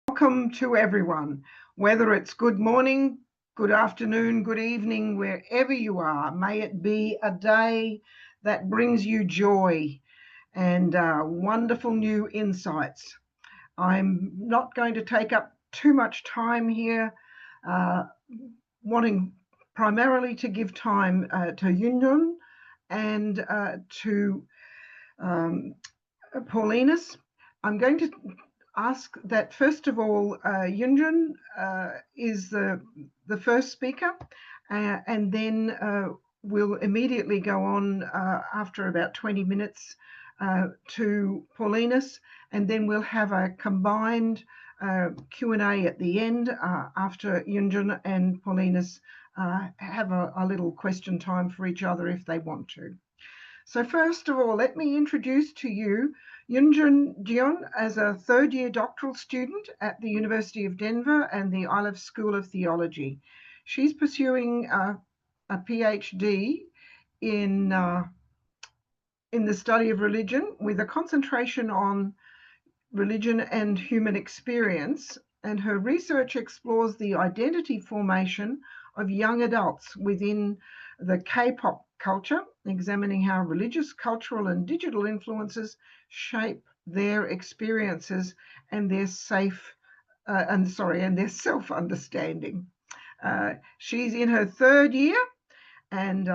Welcome to everyone, whether it's good morning, good afternoon, good evening, wherever you are. May it be a day that brings you joy and wonderful new insights. I'm not going to take up too much time here, wanting primarily to give time to Eunjin and to Paulinus. I'm going to ask that first of all, Eunjin is the first speaker, and then we'll immediately go on after about 20 minutes to Paulinus, and then we'll have a combined Q&A at the end after Eunjin and Paulinus have a little question time for each other if they want to. So first of all, let me introduce to you Eunjin Jeon as a third-year doctoral student at the University of Denver and the Iliff School of Theology. She's pursuing a PhD in the study of religion with a concentration on religion and human experience, and her research explores the identity formation of young adults within the K-pop culture, examining how religious, cultural, and digital influences shape their experiences and their self-understanding. She's in her third year and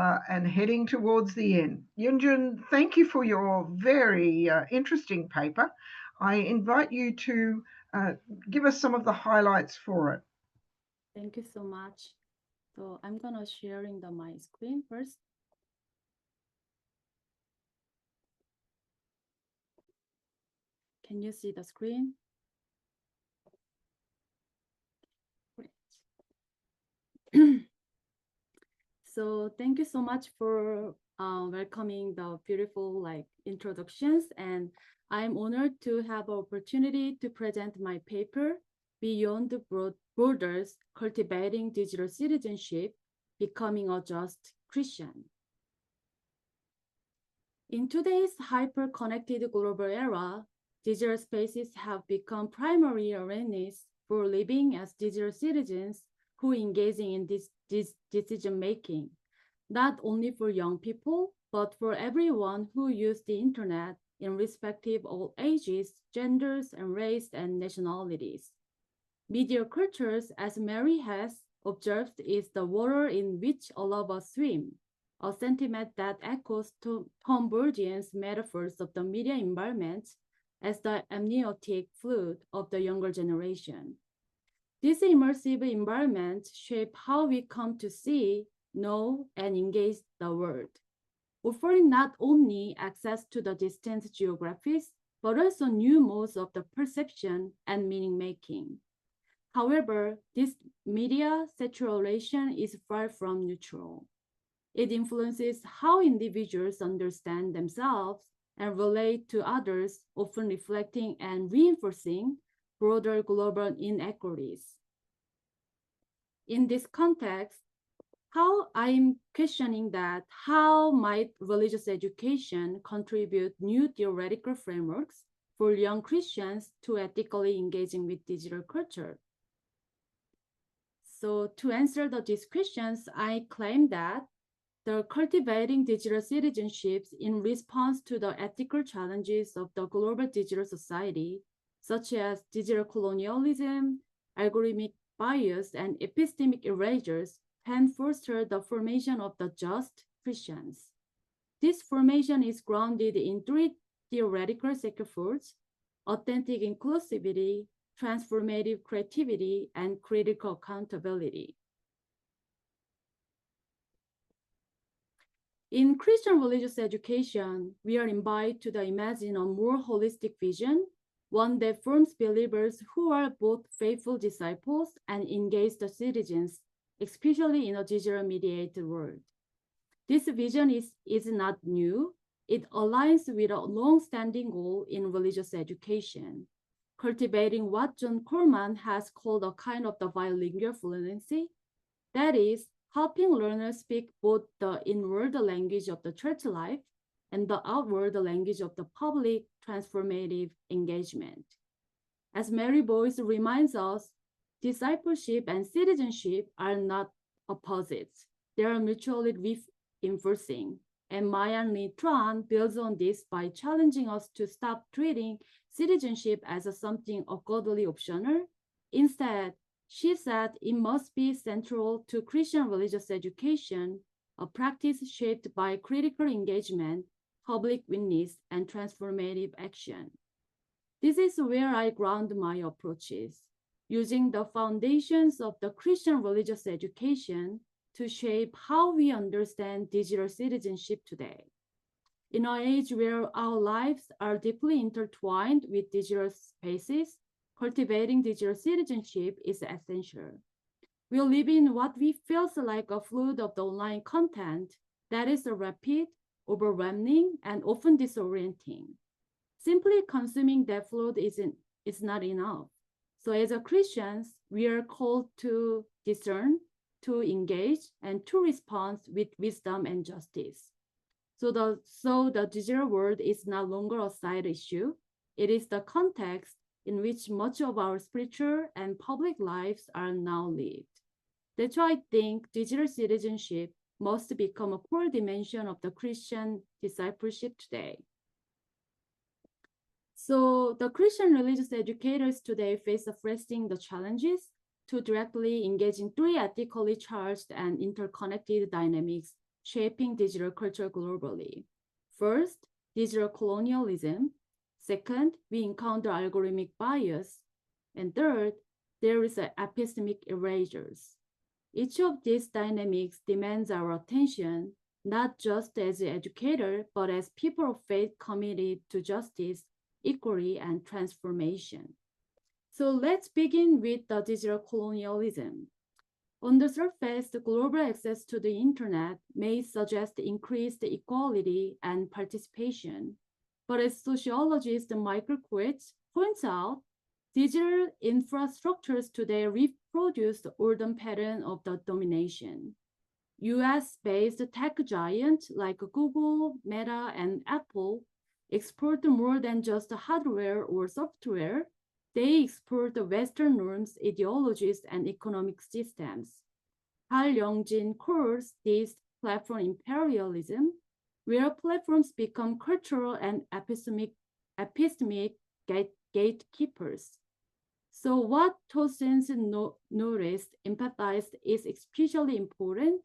heading towards the end. Eunjin, thank you for your very interesting paper. I invite you to give us some of the highlights for it. Thank you so much. So I'm gonna sharing my screen first. Can you see the screen? Great. So thank you so much for welcoming the beautiful introductions, and I'm honored to have an opportunity to present my paper, Beyond the Borders, Cultivating Digital Citizenship, Becoming a Just Christian. In today's hyper-connected global era, digital spaces have become primary arenas for living as digital citizens who are engaging in this decision-making, not only for young people, but for everyone who uses the internet irrespective of ages, genders, and race and nationalities. Media cultures, as Mary has observed, is the water in which all of us swim, a sentiment that echoes Tom Bourdieu's metaphors of the media environment as the amniotic fluid of the younger generation. This immersive environment shapes how we come to see, know, and engage the world, offering not only access to the distant geographies, but also new modes of the perception and meaning-making. However, this media saturation is far from neutral. It influences how individuals understand themselves and relate to others, often reflecting and reinforcing broader global inequities. In this context, how I'm questioning that how might religious education contribute new theoretical frameworks for young Christians to ethically engaging with digital culture? So to answer these questions, I claim that the cultivating digital citizenships in response to the ethical challenges of the global digital society, such as digital colonialism, algorithmic bias, and epistemic erasures, can foster the formation of the just Christians. This formation is grounded in three theoretical scaffolds: authentic inclusivity, transformative creativity, and critical accountability. In Christian religious education, we are invited to imagine a more holistic vision, one that forms believers who are both faithful disciples and engaged citizens, especially in a digital-mediated world. This vision is not new. It aligns with a long-standing goal in religious education, cultivating what John Coleman has called a kind of the bilingual fluency, that is, helping learners speak both the inward language of the church life and the outward language of the public transformative engagement. As Mary Boyce reminds us, discipleship and citizenship are not opposites. They are mutually reinforcing. And Mayan Li Tran builds on this by challenging us to stop treating citizenship as something ungodly optional. Instead, she said it must be central to Christian religious education, a practice shaped by critical engagement, public witness, and transformative action. This is where I ground my approaches, using the foundations of the Christian religious education to shape how we understand digital citizenship today. In an age where our lives are deeply intertwined with digital spaces, cultivating digital citizenship is essential. We live in what we feels like a flood of the online content that is rapid, overwhelming, and often disorienting. Simply consuming that flood is not enough. So as a Christians, we are called to discern, to engage, and to respond with wisdom and justice. So the digital world is no longer a side issue. It is the context in which much of our spiritual and public lives are now lived. That's why I think digital citizenship must become a core dimension of the Christian discipleship today. So the Christian religious educators today face facing the challenges to directly engage in three ethically charged and interconnected dynamics shaping digital culture globally. First, digital colonialism. Second, we encounter algorithmic bias. And third, there is epistemic erasures. Each of these dynamics demands our attention, not just as an educator, but as people of faith committed to justice, equity, and transformation. So let's begin with the digital colonialism. On the surface, the global access to the internet may suggest increased equality and participation. But as sociologist Michael Quitz points out, digital infrastructures today reproduce the olden pattern of the domination. US-based tech giants like Google, Meta, and Apple export more than just hardware or software. They export the Western norms, ideologies, and economic systems. Eunjin calls this platform imperialism, where platforms become cultural and epistemic gatekeepers. So what Tosin's noticed, empathized is especially important.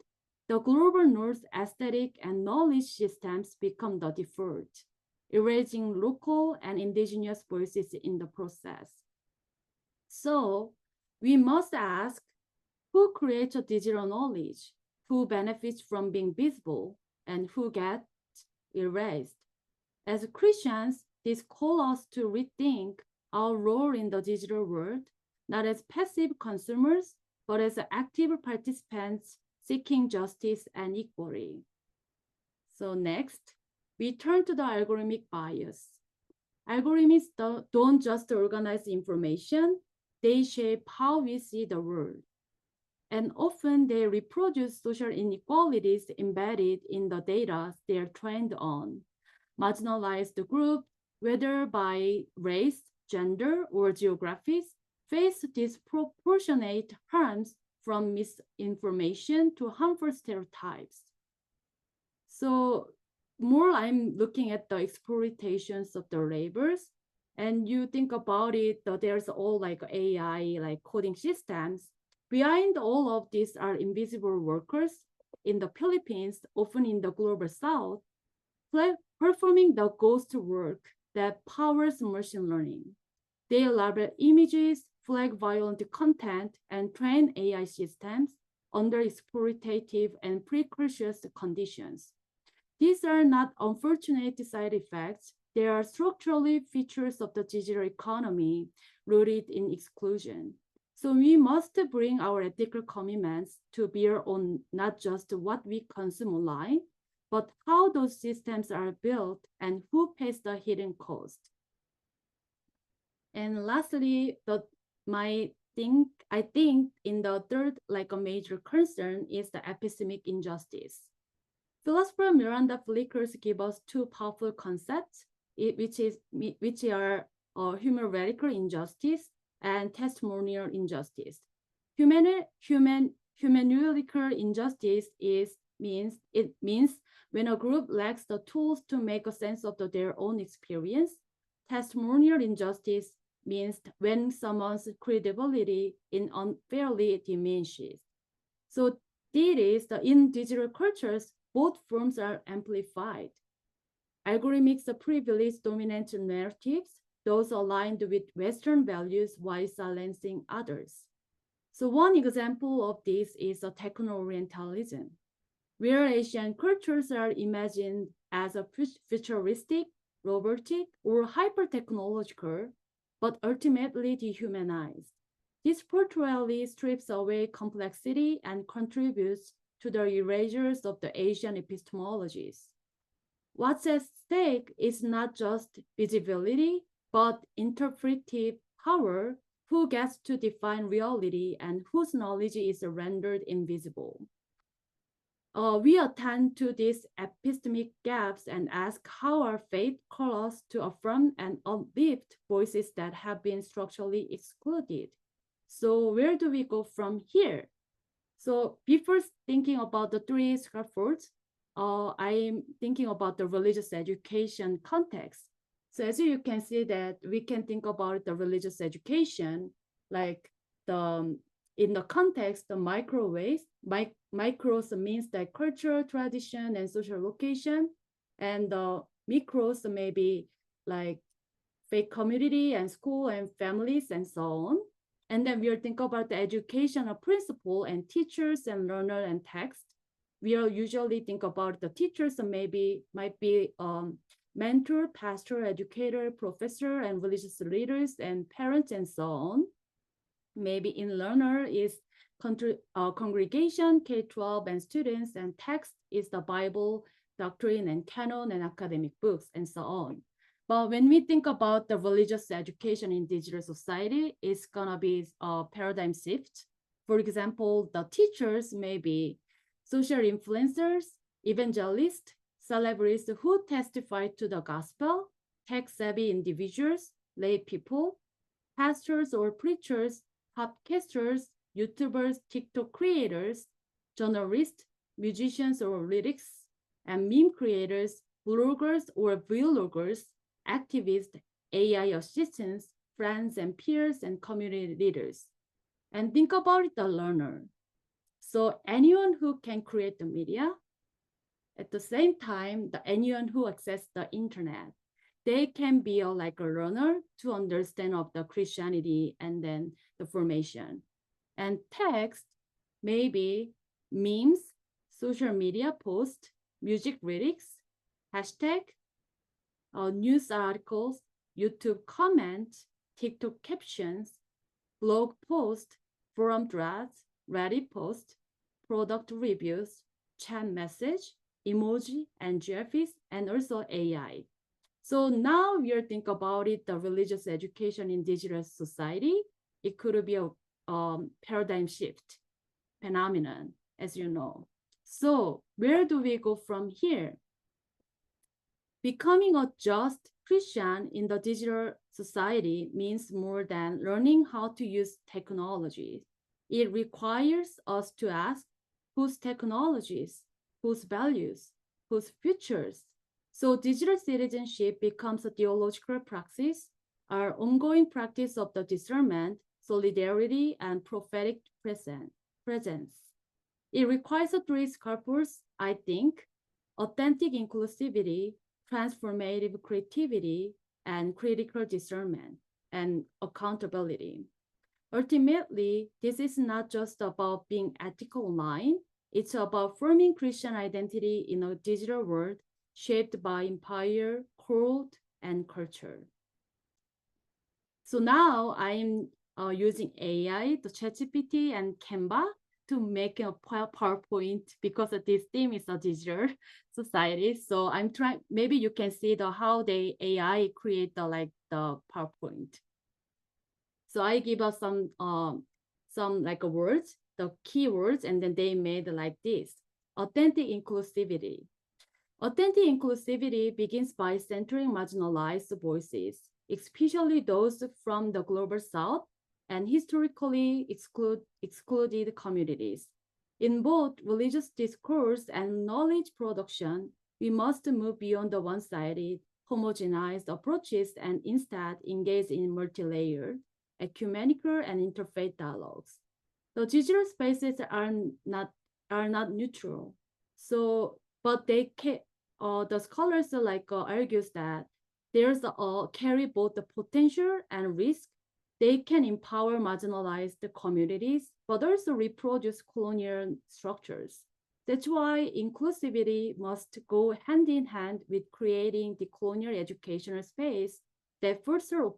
The global north aesthetic and knowledge systems become the default, erasing local and indigenous voices in the process. So we must ask, who creates digital knowledge? Who benefits from being visible? And who gets erased? As Christians, this calls us to rethink our role in the digital world, not as passive consumers, but as active participants seeking justice and equity. So next, we turn to the algorithmic bias. Algorithms don't just organize information, they shape how we see the world. And often they reproduce social inequalities embedded in the data they are trained on. Marginalized groups, whether by race, gender, or geographies, face disproportionate harms from misinformation to harmful stereotypes. So more I'm looking at the exploitations of the labors, and you think about it, there's all like AI, like coding systems. Behind all of these are invisible workers in the Philippines, often in the global south, performing the ghost work that powers machine learning. They label images, flag violent content, and train AI systems under exploitative and precarious conditions. These are not unfortunate side effects. They are structurally features of the digital economy rooted in exclusion. So we must bring our ethical commitments to bear on not just what we consume online, but how those systems are built and who pays the hidden cost. And lastly, I think in the third, like a major concern is the epistemic injustice. Philosopher Miranda Flickers give us two powerful concepts, which are human injustice, and testimonial injustice. Humanistical injustice means when a group lacks the tools to make a sense of their own experience. Testimonial injustice means when someone's credibility is unfairly diminishes. So in digital cultures, both forms are amplified. Algorithmics privilege dominant narratives, those aligned with Western values while silencing others. So one example of this is a techno-orientalism, where Asian cultures are imagined as a futuristic, robotic, or hyper-technological, but ultimately dehumanized. This portrayal strips away complexity and contributes to the erasures of the Asian epistemologies. What's at stake is not just visibility, but interpretive power, who gets to define reality and whose knowledge is rendered invisible. We attend to these epistemic gaps and ask how our faith calls us to affirm and uplift voices that have been structurally excluded. So where do we go from here? So before thinking about the three scaffolds, I'm thinking about the religious education context. So as you can see that we can think about the religious education, like in the context, the microwaves, micros means that culture, tradition, and social location, and the micros may be like faith community and school and families and so on. And then we'll think about the educational principle and teachers and learner and text. We'll usually think about the teachers might be mentor, pastor, educator, professor, and religious leaders and parents and so on. Maybe in learner is congregation, K-12 and students, and text is the Bible, doctrine and canon and academic books and so on. But when we think about the religious education in digital society, it's gonna be a paradigm shift. For example, the teachers may be social influencers, evangelists, celebrities who testify to the gospel, tech-savvy individuals, lay people, pastors or preachers, podcasters, YouTubers, TikTok creators, journalists, musicians or lyrics, and meme creators, bloggers or vloggers, activists, AI assistants, friends and peers, and community leaders. And think about the learner. So anyone who can create the media, at the same time, anyone who accesses the internet, they can be like a learner to understand of the Christianity and then the formation. And text, maybe memes, social media posts, music lyrics, hashtag, news articles, YouTube comments, TikTok captions, blog posts, forum threads, Reddit posts, product reviews, chat message, emoji, and GIFs, and also AI. So now we are thinking about it, the religious education in digital society. It could be a paradigm shift phenomenon, as you know. So where do we go from here? Becoming a just Christian in the digital society means more than learning how to use technology. It requires us to ask whose technologies, whose values, whose futures. So digital citizenship becomes a theological praxis, our ongoing practice of the discernment, solidarity, and prophetic presence. It requires three scapulars, I think: authentic inclusivity, transformative creativity, and critical discernment and accountability. Ultimately, this is not just about being ethical online, it's about forming Christian identity in a digital world shaped by empire, code, and culture. So now I'm using AI, the ChatGPT, and Canva to make a PowerPoint because this theme is a digital society. So I'm trying, maybe you can see how the AI create the PowerPoint. So I give us some words, the keywords, and then they made like this: authentic inclusivity. Authentic inclusivity begins by centering marginalized voices. especially those from the global south and historically excluded communities. In both religious discourse and knowledge production, we must move beyond the one-sided, homogenized approaches and instead engage in multi-layered, ecumenical, and interfaith dialogues. The digital spaces are not neutral. So, but they can, the scholars argues that there's carry both the potential and risk. They can empower marginalized communities, but also reproduce colonial structures. That's why inclusivity must go hand in hand with creating the colonial educational space that further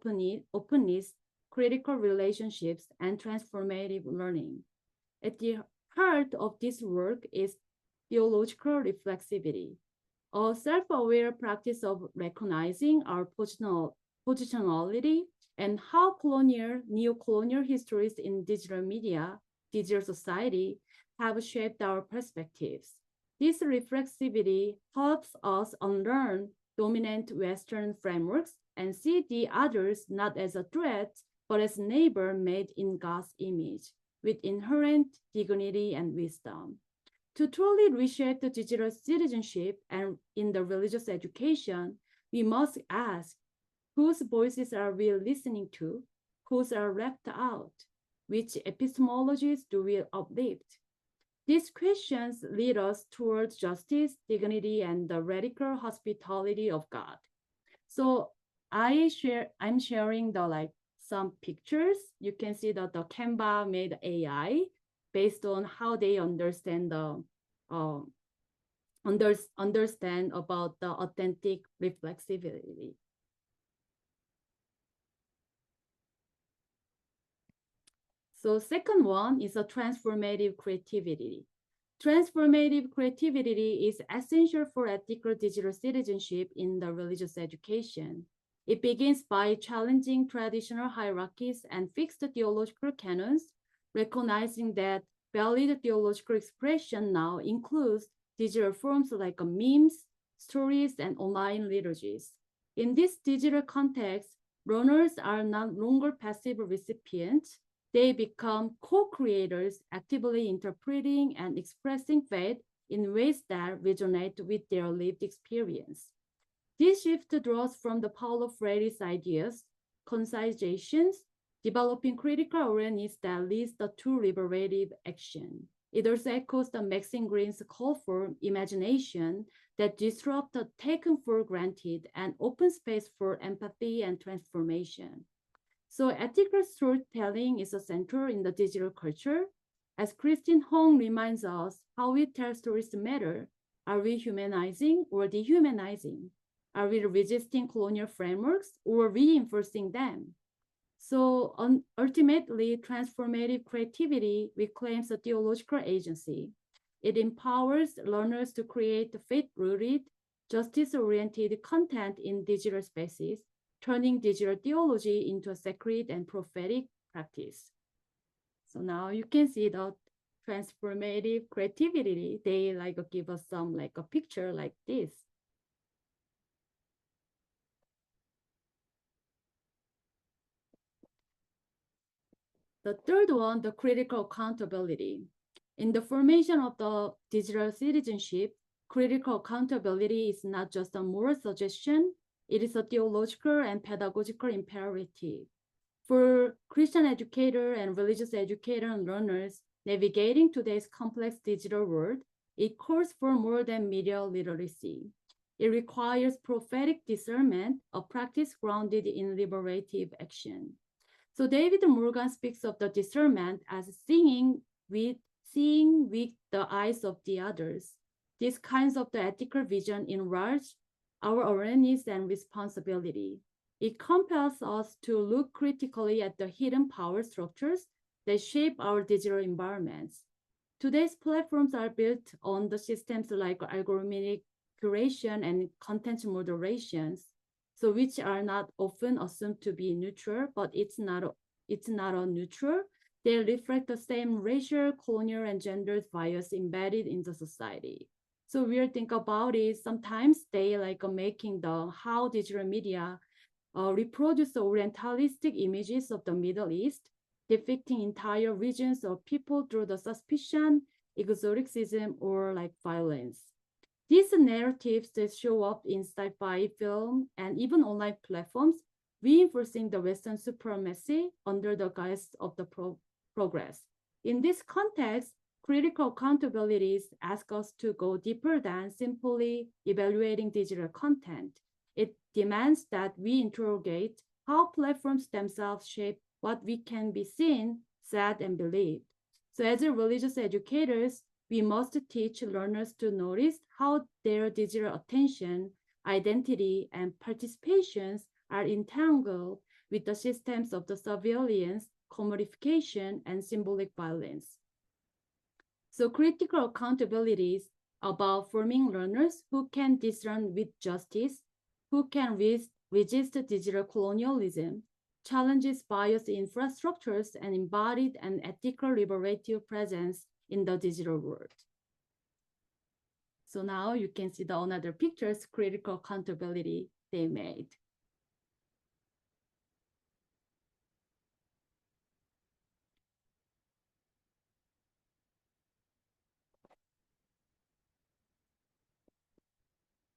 openness, critical relationships, and transformative learning. At the heart of this work is theological reflexivity, a self-aware practice of recognizing our positionality and how neo-colonial histories in digital media, digital society have shaped our perspectives. This reflexivity helps us unlearn dominant Western frameworks and see the others not as a threat, but as neighbor made in God's image, with inherent dignity and wisdom. To truly reshape the digital citizenship and in the religious education, we must ask, whose voices are we listening to? Whose are left out? Which epistemologies do we uplift? These questions lead us towards justice, dignity, and the radical hospitality of God. So I'm sharing the some pictures. You can see that the Canva made AI based on how they understand the understand about the authentic reflexivity. So second one is a transformative creativity. Transformative creativity is essential for ethical digital citizenship in the religious education. It begins by challenging traditional hierarchies and fixed theological canons, recognizing that valid theological expression now includes digital forms like memes, stories, and online liturgies. In this digital context, learners are no longer passive recipients. They become co-creators, actively interpreting and expressing faith in ways that resonate with their lived experience. This shift draws from the Paulo Freire's ideas, concisations, developing critical awareness that leads to liberative action. It also echoes the Maxine Green's call for imagination that disrupt the taken for granted and open space for empathy and transformation. So ethical storytelling is a center in the digital culture. As Christine Hong reminds us, how we tell stories matter. Are we humanizing or dehumanizing? Are we resisting colonial frameworks or reinforcing them? So ultimately, transformative creativity reclaims a theological agency. It empowers learners to create faith-rooted, justice-oriented content in digital spaces, turning digital theology into a sacred and prophetic practice. So now you can see the transformative creativity. They give us some a picture like this. The third one, the critical accountability. In the formation of the digital citizenship, critical accountability is not just a moral suggestion, it is a theological and pedagogical imperative. For Christian educators and religious educators and learners navigating today's complex digital world, it calls for more than media literacy. It requires prophetic discernment, a practice grounded in liberative action. So David Morgan speaks of the discernment as seeing with the eyes of the others. These kinds of the ethical vision enlarge our awareness and responsibility. It compels us to look critically at the hidden power structures that shape our digital environments. Today's platforms are built on the systems like algorithmic curation and content moderations, so which are not often assumed to be neutral, but it's not a neutral. They reflect the same racial, colonial, and gendered bias embedded in the society. So we'll think about it. Sometimes they making how digital media reproduce Orientalistic images of the Middle East, depicting entire regions of people through the suspicion, exoticism, or like violence. These narratives that show up in sci-fi, film, and even online platforms, reinforcing the Western supremacy under the guise of the progress. In this context, critical accountabilities ask us to go deeper than simply evaluating digital content. It demands that we interrogate how platforms themselves shape what we can be seen, said, and believed. So as religious educators, we must teach learners to notice how their digital attention, identity, and participations are entangled with the systems of the surveillance, commodification, and symbolic violence. So critical accountabilities about forming learners who can discern with justice, who can resist digital colonialism, challenges biased infrastructures, and embodied an ethical liberative presence in the digital world. So now you can see the another pictures, critical accountability they made.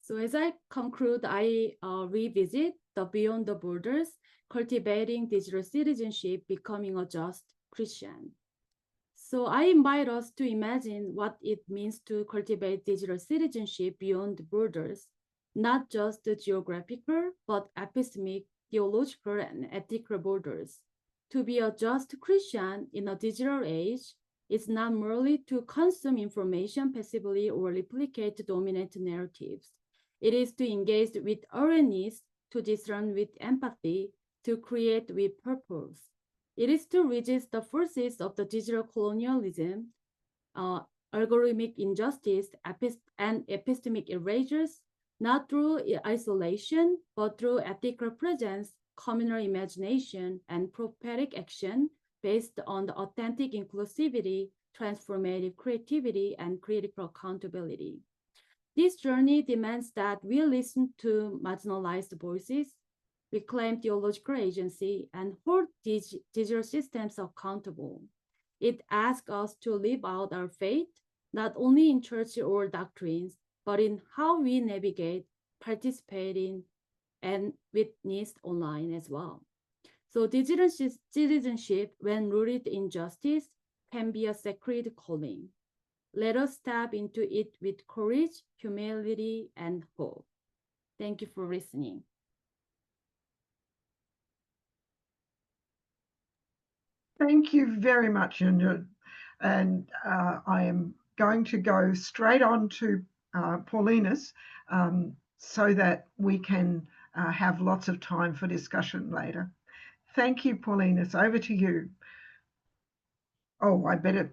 So as I conclude, I revisit the Beyond the Borders, Cultivating Digital Citizenship, Becoming a Just Christian. So I invite us to imagine what it means to cultivate digital citizenship beyond borders, not just the geographical, but epistemic, theological, and ethical borders. To be a just Christian in a digital age is not merely to consume information passively or replicate dominant narratives. It is to engage with awareness, to discern with empathy, to create with purpose. It is to resist the forces of the digital colonialism, algorithmic injustice, and epistemic erasures, not through isolation, but through ethical presence, communal imagination, and prophetic action based on the authentic inclusivity, transformative creativity, and critical accountability. This journey demands that we listen to marginalized voices, reclaim theological agency, and hold digital systems accountable. It asks us to live out our faith, not only in church or doctrines, but in how we navigate, participate in, and witness online as well. So digital citizenship, when rooted in justice, can be a sacred calling. Let us step into it with courage, humility, and hope. Thank you for listening. Thank you very much, Eunjin. And I am going to go straight on to Paulinus so that we can have lots of time for discussion later. Thank you, Paulinus. Over to you. Oh, I better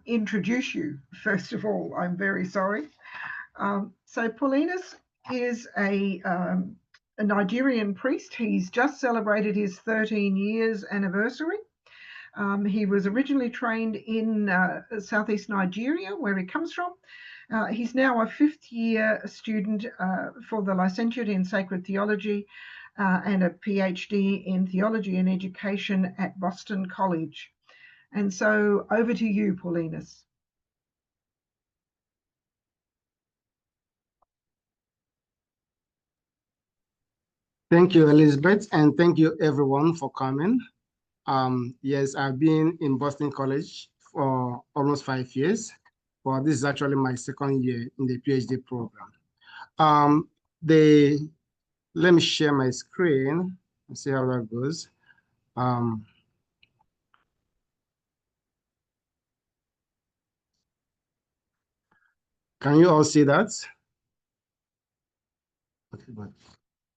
introduce you first of all. I'm very sorry. So Paulinus is a Nigerian priest. He's just celebrated his 13 years anniversary. He was originally trained in Southeast Nigeria, where he comes from. He's now a 5th year student for the licentiate in sacred theology and a PhD in theology and education at Boston College. And so over to you, Paulinus. Thank you, Elizabeth, and thank you everyone for coming. Yes, I've been in Boston College for almost 5 years, but this is actually my 2nd year in the PhD program. Let me share my screen and see how that goes. Can you all see that? Okay, good.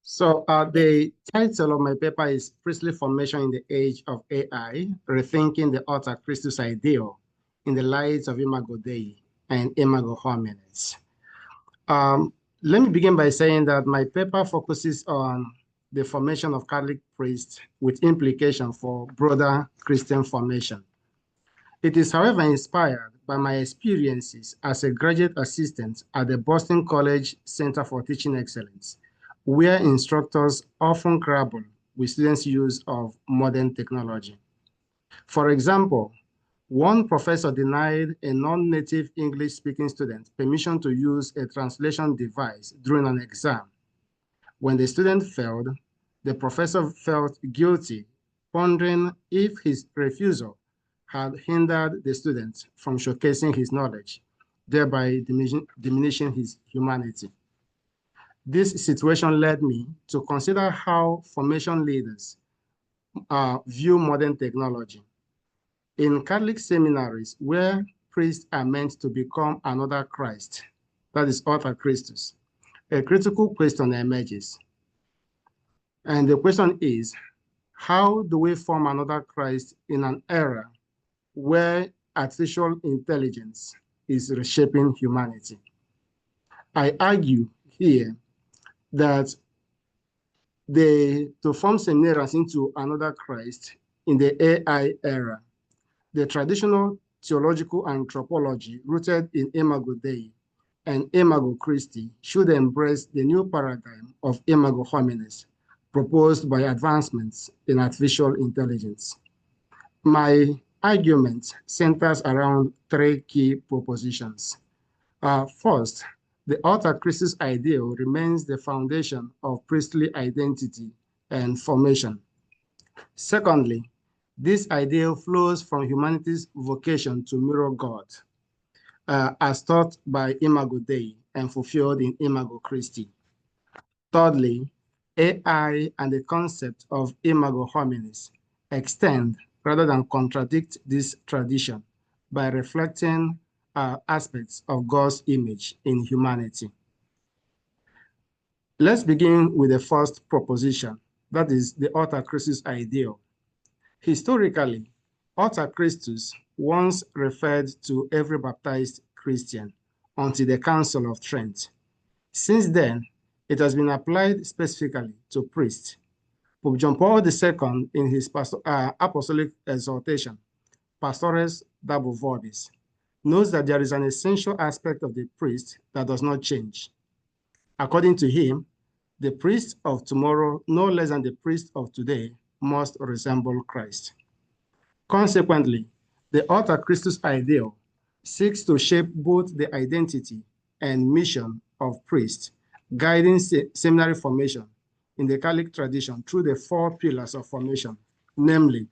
So the title of my paper is Priestly Formation in the Age of AI, Rethinking the Author Christus Ideal in the Light of Imago Dei and Imago Hominis. Let me begin by saying that my paper focuses on the formation of Catholic priests with implication for broader Christian formation. It is, however, inspired by my experiences as a graduate assistant at the Boston College Center for Teaching Excellence, where instructors often grapple with students' use of modern technology. For example, one professor denied a non-native English-speaking student permission to use a translation device during an exam. When the student failed, the professor felt guilty, pondering if his refusal had hindered the student from showcasing his knowledge, thereby diminishing his humanity. This situation led me to consider how formation leaders view modern technology. In Catholic seminaries, where priests are meant to become another Christ, that is, author Christus, a critical question emerges. And the question is, how do we form another Christ in an era where artificial intelligence is reshaping humanity? I argue here that to form seminarians into another Christ in the AI era, the traditional theological anthropology rooted in Imago Dei and Imago Christi should embrace the new paradigm of Imago Hominis proposed by advancements in artificial intelligence. My argument centers around three key propositions. First, the author Christus ideal remains the foundation of priestly identity and formation. Secondly, this ideal flows from humanity's vocation to mirror God, as taught by Imago Dei and fulfilled in Imago Christi. Thirdly, AI and the concept of Imago Hominis extend rather than contradict this tradition by reflecting aspects of God's image in humanity. Let's begin with the first proposition, that is the author Christus ideal. Historically, author Christus once referred to every baptized Christian until the Council of Trent. Since then, it has been applied specifically to priests. Pope John Paul II, in his apostolic exhortation, Pastores Dabo Vobis, notes that there is an essential aspect of the priest that does not change. According to him, the priest of tomorrow, no less than the priest of today, must resemble Christ. Consequently, the author Christus ideal seeks to shape both the identity and mission of priests, guiding seminary formation in the Catholic tradition through the four pillars of formation, namely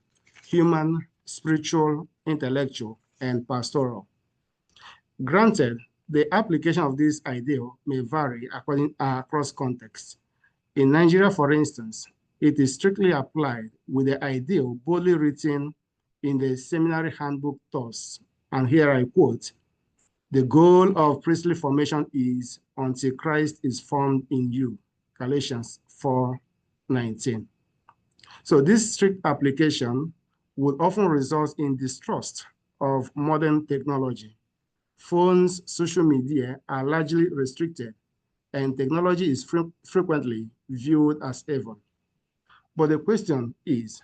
human, spiritual, intellectual, and pastoral. Granted, the application of this ideal may vary across contexts. In Nigeria, for instance, it is strictly applied with the ideal boldly written in the seminary handbook thus, and here I quote, "The goal of priestly formation is until Christ is formed in you," Galatians 4:19. So this strict application would often result in distrust of modern technology. Phones, social media are largely restricted, and technology is frequently viewed as evil. But the question is,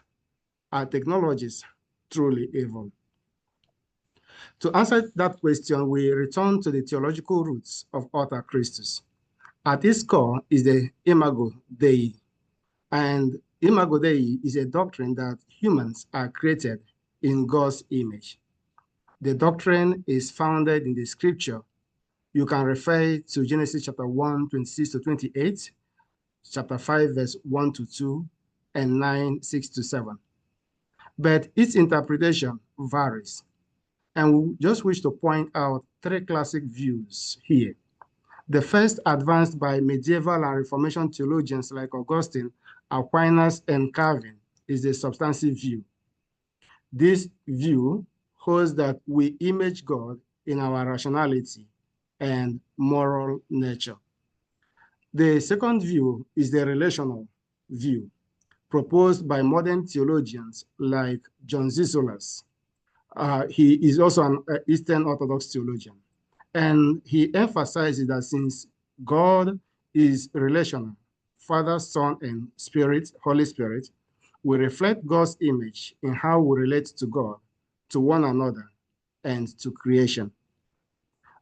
are technologies truly evil? To answer that question, we return to the theological roots of author Christus. At its core is the Imago Dei, and Imago Dei is a doctrine that humans are created in God's image. The doctrine is founded in the scripture. You can refer to Genesis chapter 1, 26 to 28, chapter 5, verse 1 to 2, and 9, 6 to 7. But its interpretation varies. And we just wish to point out three classic views here. The first, advanced by medieval and Reformation theologians like Augustine, Aquinas, and Calvin, is the substantive view. This view holds that we image God in our rationality and moral nature. The second view is the relational view, proposed by modern theologians like John Zizolas. He is also an Eastern Orthodox theologian. And he emphasizes that since God is relational, Father, Son, and Spirit, Holy Spirit, we reflect God's image in how we relate to God, to one another, and to creation.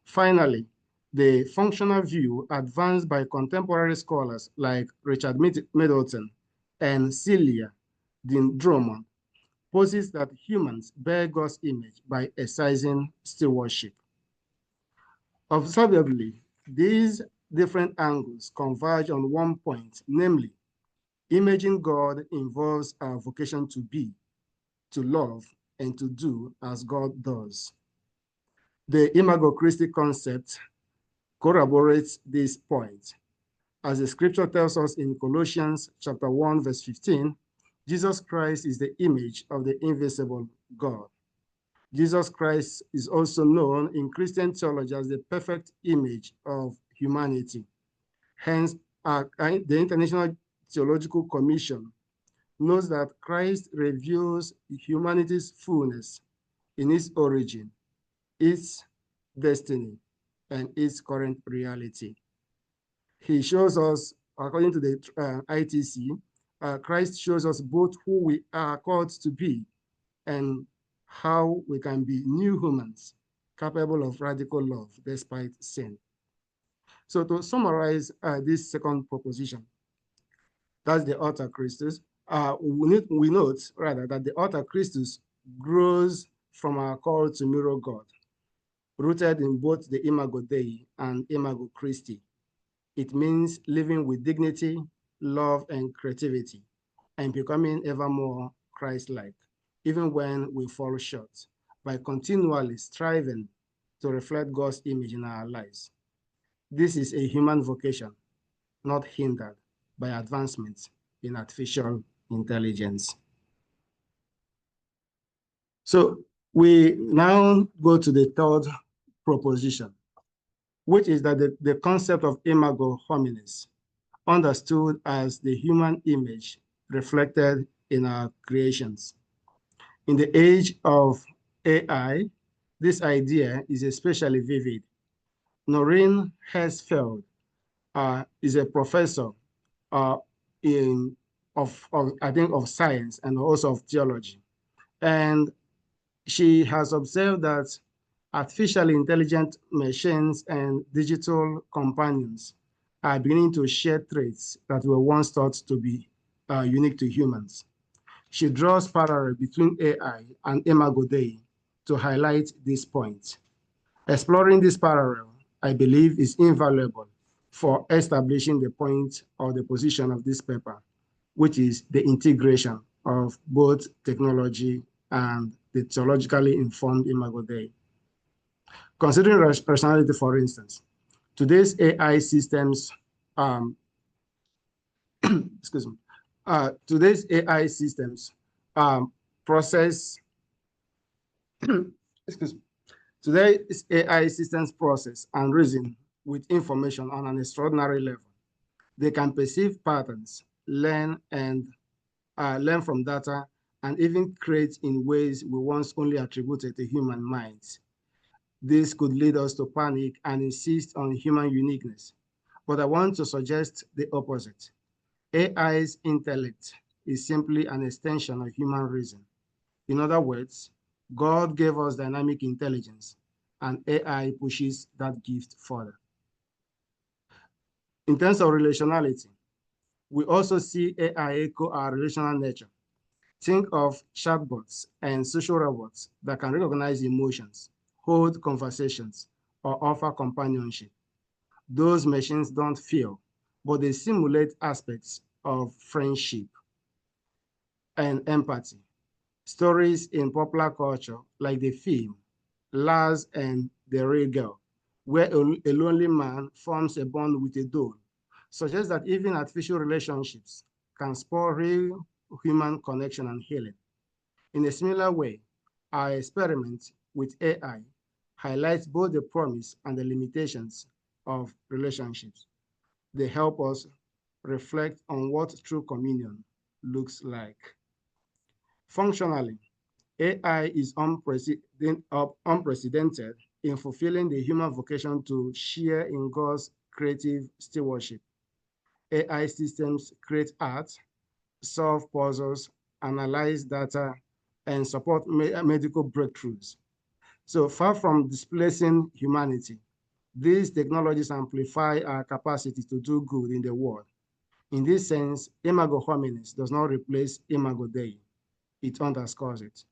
Finally, The functional view advanced by contemporary scholars like Richard Middleton and Celia Dean Drummond poses that humans bear God's image by exercising stewardship. Observably, these different angles converge on one point, namely, imaging God involves our vocation to be, to love, and to do as God does. The Imago Christi concept corroborates this point. As the scripture tells us in Colossians chapter 1, verse 15, Jesus Christ is the image of the invisible God. Jesus Christ is also known in Christian theology as the perfect image of humanity. Hence, the International Theological Commission knows that Christ reveals humanity's fullness in its origin, its destiny, and its current reality. He shows us, according to the ITC, Christ shows us both who we are called to be and how we can be new humans capable of radical love despite sin. So to summarize this second proposition, that's the author Christus. We note rather that the author Christus grows from our call to mirror God, rooted in both the Imago Dei and Imago Christi. It means living with dignity, love, and creativity, and becoming ever more Christ-like, even when we fall short, by continually striving to reflect God's image in our lives. This is a human vocation, not hindered by advancements in artificial intelligence. So we now go to the third proposition, which is that the concept of Imago Hominis, understood as the human image reflected in our creations. In the age of AI, this idea is especially vivid. Noreen Hersfeld is a professor of science and also of theology. And she has observed that artificially intelligent machines and digital companions are beginning to share traits that were once thought to be unique to humans. She draws parallel between AI and Imago Dei to highlight this point. Exploring this parallel, I believe, is invaluable for establishing the point or the position of this paper, which is the integration of both technology and the theologically informed Imago Dei. Considering personality, for instance, today's AI systems, excuse me, today's AI systems process, excuse me, today's AI systems process and reason with information on an extraordinary level. They can perceive patterns, learn from data, and even create in ways we once only attributed to human minds. This could lead us to panic and insist on human uniqueness. But I want to suggest the opposite. AI's intellect is simply an extension of human reason. In other words, God gave us dynamic intelligence, and AI pushes that gift further. In terms of relationality, we also see AI echo our relational nature. Think of chatbots and social robots that can recognize emotions, hold conversations, or offer companionship. Those machines don't feel, but they simulate aspects of friendship and empathy. Stories in popular culture, like the film Lars and the Real Girl, where a lonely man forms a bond with a doll, suggest that even artificial relationships can spur real human connection and healing. In a similar way, our experiment with AI highlights both the promise and the limitations of relationships. They help us reflect on what true communion looks like. Functionally, AI is unprecedented in fulfilling the human vocation to share in God's creative stewardship. AI systems create art, solve puzzles, analyze data, and support medical breakthroughs. So far from displacing humanity, These technologies amplify our capacity to do good in the world. In this sense, Imago Hominis does not replace Imago Dei. It underscores it.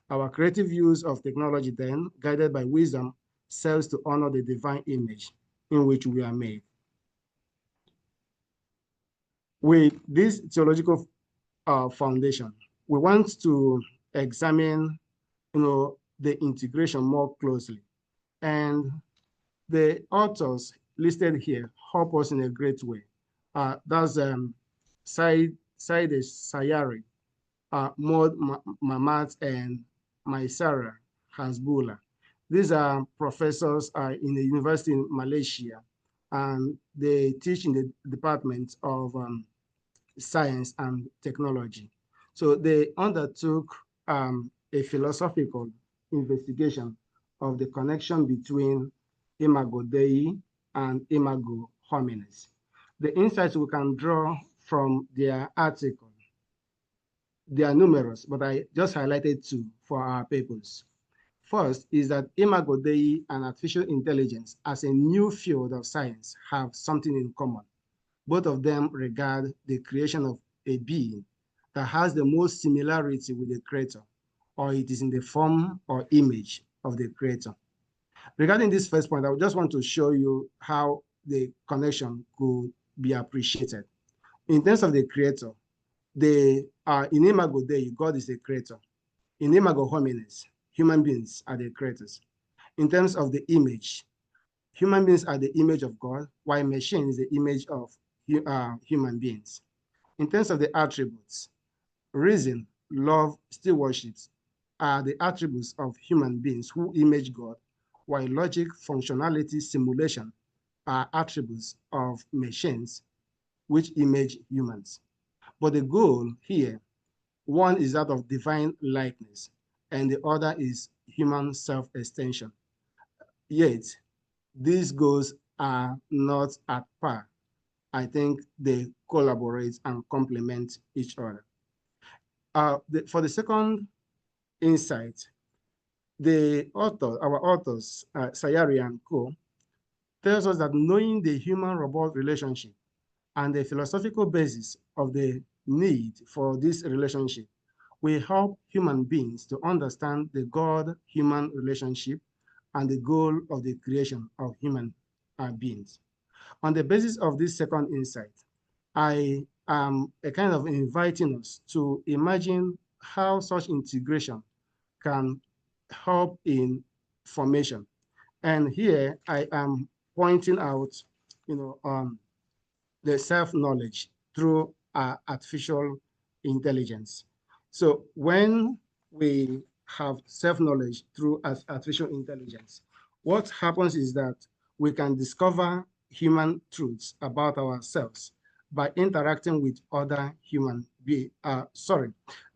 Our creative use of technology then, guided by wisdom, serves to honor the divine image in which we are made. With this theological foundation, we want to examine, the integration more closely. And the authors listed here help us in a great way. That's Said Sayari, Maud Mamat, and Maisara Hasbullah. These are professors in the university in Malaysia, and they teach in the Department of Science and Technology. So they undertook a philosophical investigation of the connection between Imago Dei and Imago Hominis. The insights we can draw from their article, they are numerous, but I just highlighted two for our purpose. First is that Imago Dei and artificial intelligence as a new field of science have something in common. Both of them regard the creation of a being that has the most similarity with the creator, or it is in the form or image of the creator. Regarding this first point, I just want to show you how the connection could be appreciated. In terms of the creator, in Imago Dei, God is the creator. In Imago Hominis, human beings are the creators. In terms of the image, human beings are the image of God, while machine is the image of human beings. In terms of the attributes, reason, love, stewardship are the attributes of human beings who image God, while logic, functionality, simulation are attributes of machines which image humans. But the goal here, one is that of divine likeness, and the other is human self-extension. Yet, these goals are not at par. I think they collaborate and complement each other. For the second insight, our authors, Sayari and co, tells us that knowing the human-robot relationship and the philosophical basis of the need for this relationship will help human beings to understand the God-human relationship and the goal of the creation of human beings. On the basis of this second insight, I am kind of inviting us to imagine how such integration can help in formation. And here I am pointing out, the self-knowledge through artificial intelligence. So when we have self-knowledge through artificial intelligence, what happens is that we can discover human truths about ourselves by interacting with other human beings.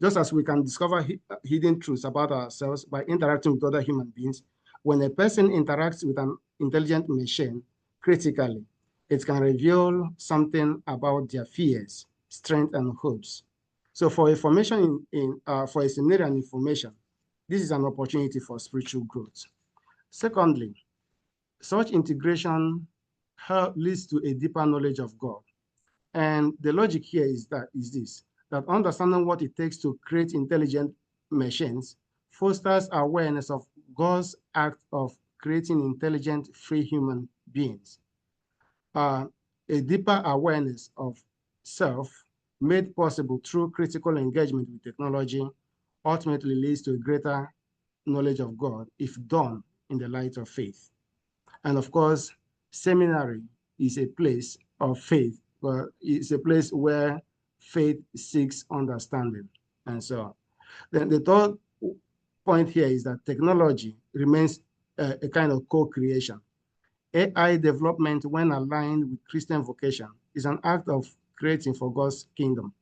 Just as we can discover hidden truths about ourselves by interacting with other human beings, when a person interacts with an intelligent machine critically, it can reveal something about their fears, strengths, and hopes. So for information for a seminary and information, this is an opportunity for spiritual growth. Secondly, such integration leads to a deeper knowledge of God. And the logic here is that understanding what it takes to create intelligent machines fosters awareness of God's act of creating intelligent, free human beings. A deeper awareness of self made possible through critical engagement with technology ultimately leads to a greater knowledge of God if done in the light of faith. And of course, seminary is a place of faith, but it's a place where faith seeks understanding, and so on. Then the third point here is that technology remains a kind of co-creation. AI development, when aligned with Christian vocation, is an act of creating for God's kingdom.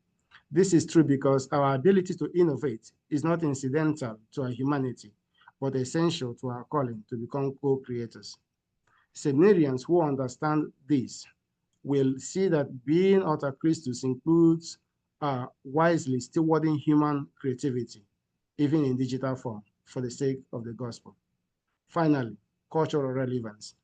This is true because our ability to innovate is not incidental to our humanity, but essential to our calling to become co-creators. Seminarians who understand this will see that being author Christus includes wisely stewarding human creativity, even in digital form, for the sake of the gospel. Finally, cultural relevance.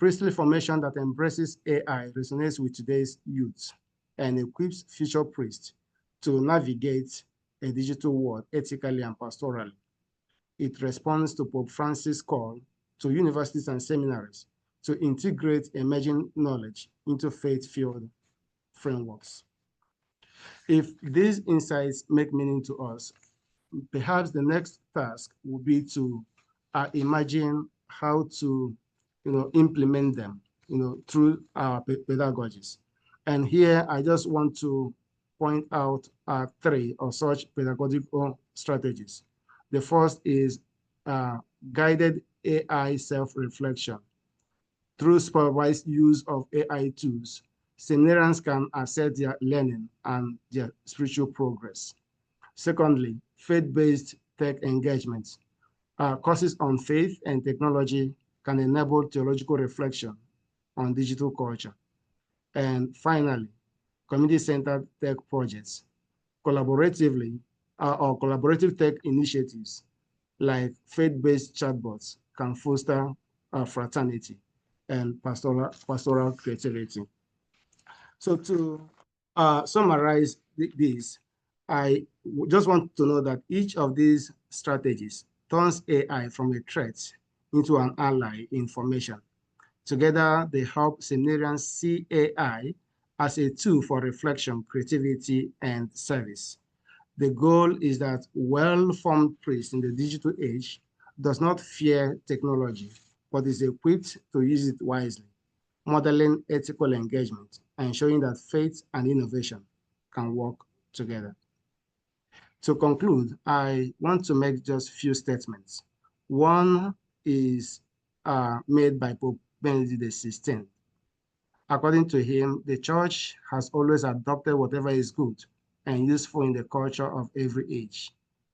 Priestly formation that embraces AI resonates with today's youth and equips future priests to navigate a digital world ethically and pastorally. It responds to Pope Francis' call to universities and seminaries to integrate emerging knowledge into faith-filled frameworks. If these insights make meaning to us, perhaps the next task will be to imagine how to implement them through our pedagogies. And here I just want to point out three of such pedagogical strategies. The first is guided AI self-reflection. Through supervised use of AI tools, seminarians can assess their learning and their spiritual progress. Secondly, faith-based tech engagements. Courses on faith and technology can enable theological reflection on digital culture. And finally, community-centered tech projects, collaborative tech initiatives like faith-based chatbots can foster fraternity and pastoral creativity. So to summarize this, I just want to know that each of these strategies turns AI from a threat into an ally in formation. Together, they help seminarians see AI as a tool for reflection, creativity, and service. The goal is that well-formed priest in the digital age does not fear technology, but is equipped to use it wisely, modeling ethical engagement and showing that faith and innovation can work together. To conclude, I want to make just a few statements. One is made by Pope Benedict XVI. According to him, the church has always adopted whatever is good and useful in the culture of every age,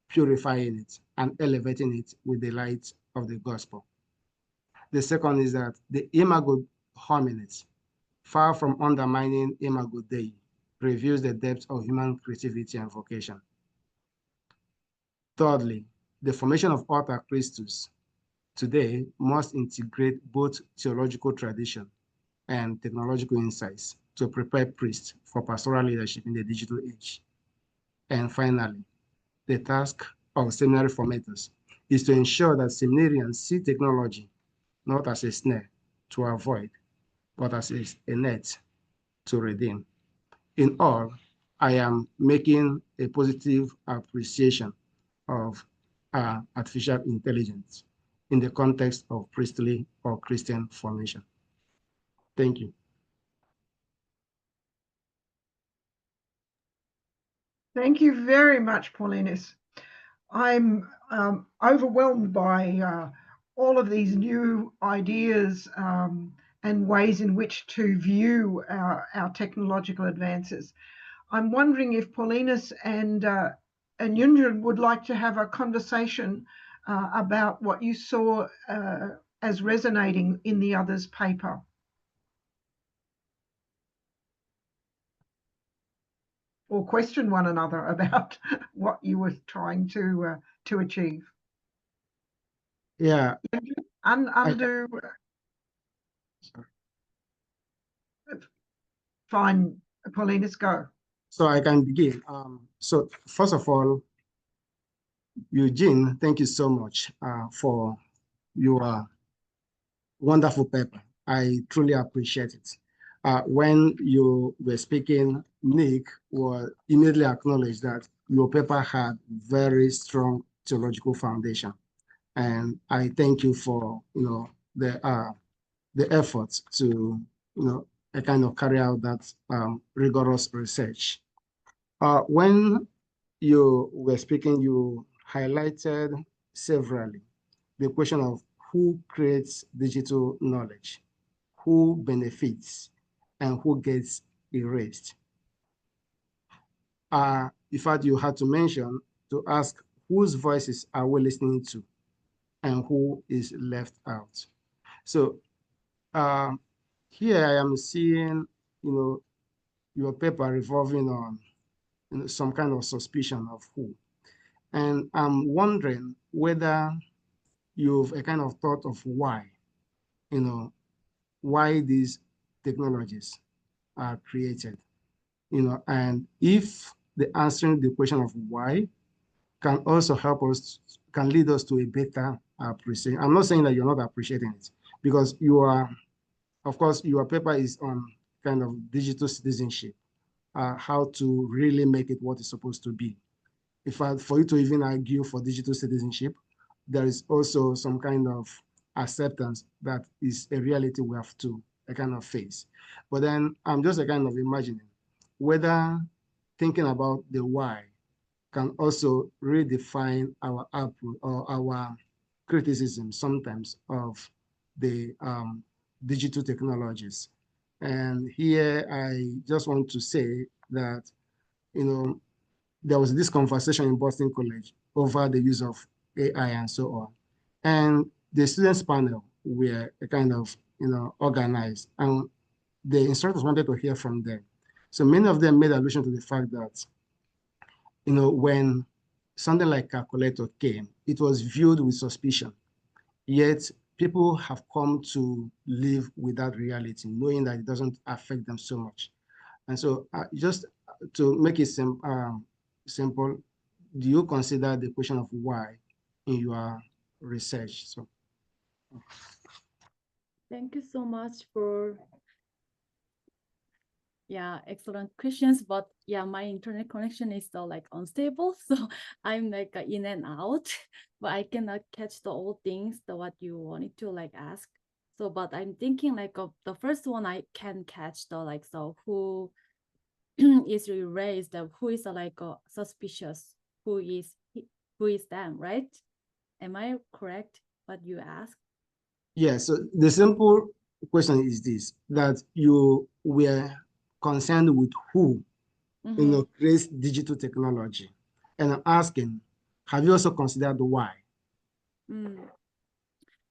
purifying it and elevating it with the light of the gospel. The second is that the Imago Hominis, far from undermining Imago Dei, reveals the depth of human creativity and vocation. Thirdly, the formation of Alter Christus today must integrate both theological tradition and technological insights to prepare priests for pastoral leadership in the digital age. And finally, the task of seminary formators is to ensure that seminarians see technology not as a snare to avoid, but as a net to redeem. In all, I am making a positive appreciation of artificial intelligence in the context of priestly or Christian formation. Thank you. Thank you very much, Paulinus. I'm overwhelmed by all of these new ideas and ways in which to view our technological advances. I'm wondering if Paulinus and Eunjin would like to have a conversation about what you saw as resonating in the other's paper. Or question one another about what you were trying to achieve. Yeah. Undo. Fine, Paulinus, go. So I can begin. So first of all, Eugene, thank you so much for your wonderful paper. I truly appreciate it. When you were speaking, Nick will immediately acknowledge that your paper had very strong theological foundation. And I thank you for the efforts to kind of carry out that rigorous research. When you were speaking, you highlighted severally the question of who creates digital knowledge, who benefits, and who gets erased. In fact, you had to mention to ask whose voices are we listening to and who is left out. So here I am seeing, your paper revolving on some kind of suspicion of who. And I'm wondering whether you've a kind of thought of why, why these technologies are created, and if the answering the question of why can also help us, can lead us to a better appreciation. I'm not saying that you're not appreciating it, because you are, of course, your paper is on kind of digital citizenship, how to really make it what it's supposed to be. In fact, for you to even argue for digital citizenship, there is also some kind of acceptance that is a reality we have to kind of face. But then I'm just a kind of imagining whether thinking about the why can also redefine our output or our criticism sometimes of the digital technologies. And here I just want to say that, there was this conversation in Boston College over the use of AI and so on. And the students panel were kind of, organized, and the instructors wanted to hear from them. So many of them made allusion to the fact that, when something like calculator came, it was viewed with suspicion. Yet people have come to live with that reality, knowing that it doesn't affect them so much. And so just to make it simple, do you consider the question of why in your research? So, Thank you so much for excellent questions. But my internet connection is still like unstable, so I'm like in and out, but I cannot catch the all things what you wanted to like ask. So, but I'm thinking like of the first one I can catch the like, so who is erased, who is like suspicious, who is them, right? Am I correct what you asked? yeah, so the simple question is this, that you were concerned with who, creates digital technology. And I'm asking, have you also considered the why?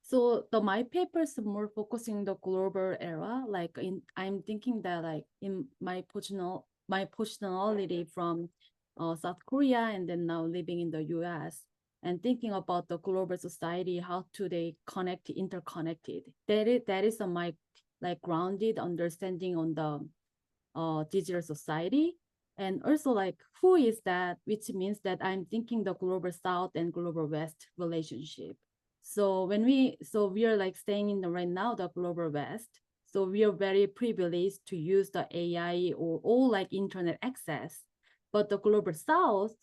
So my papers are more focusing the global era. Like I'm thinking that like in my personality from South Korea and then now living in the US and thinking about the global society, how do they connect, interconnected. That is my like grounded understanding on the digital society. And also like who is that, which means that I'm thinking the global South and global West relationship. So we are like staying in the right now, the global West. So we are very privileged to use the AI or all like internet access. But the global South,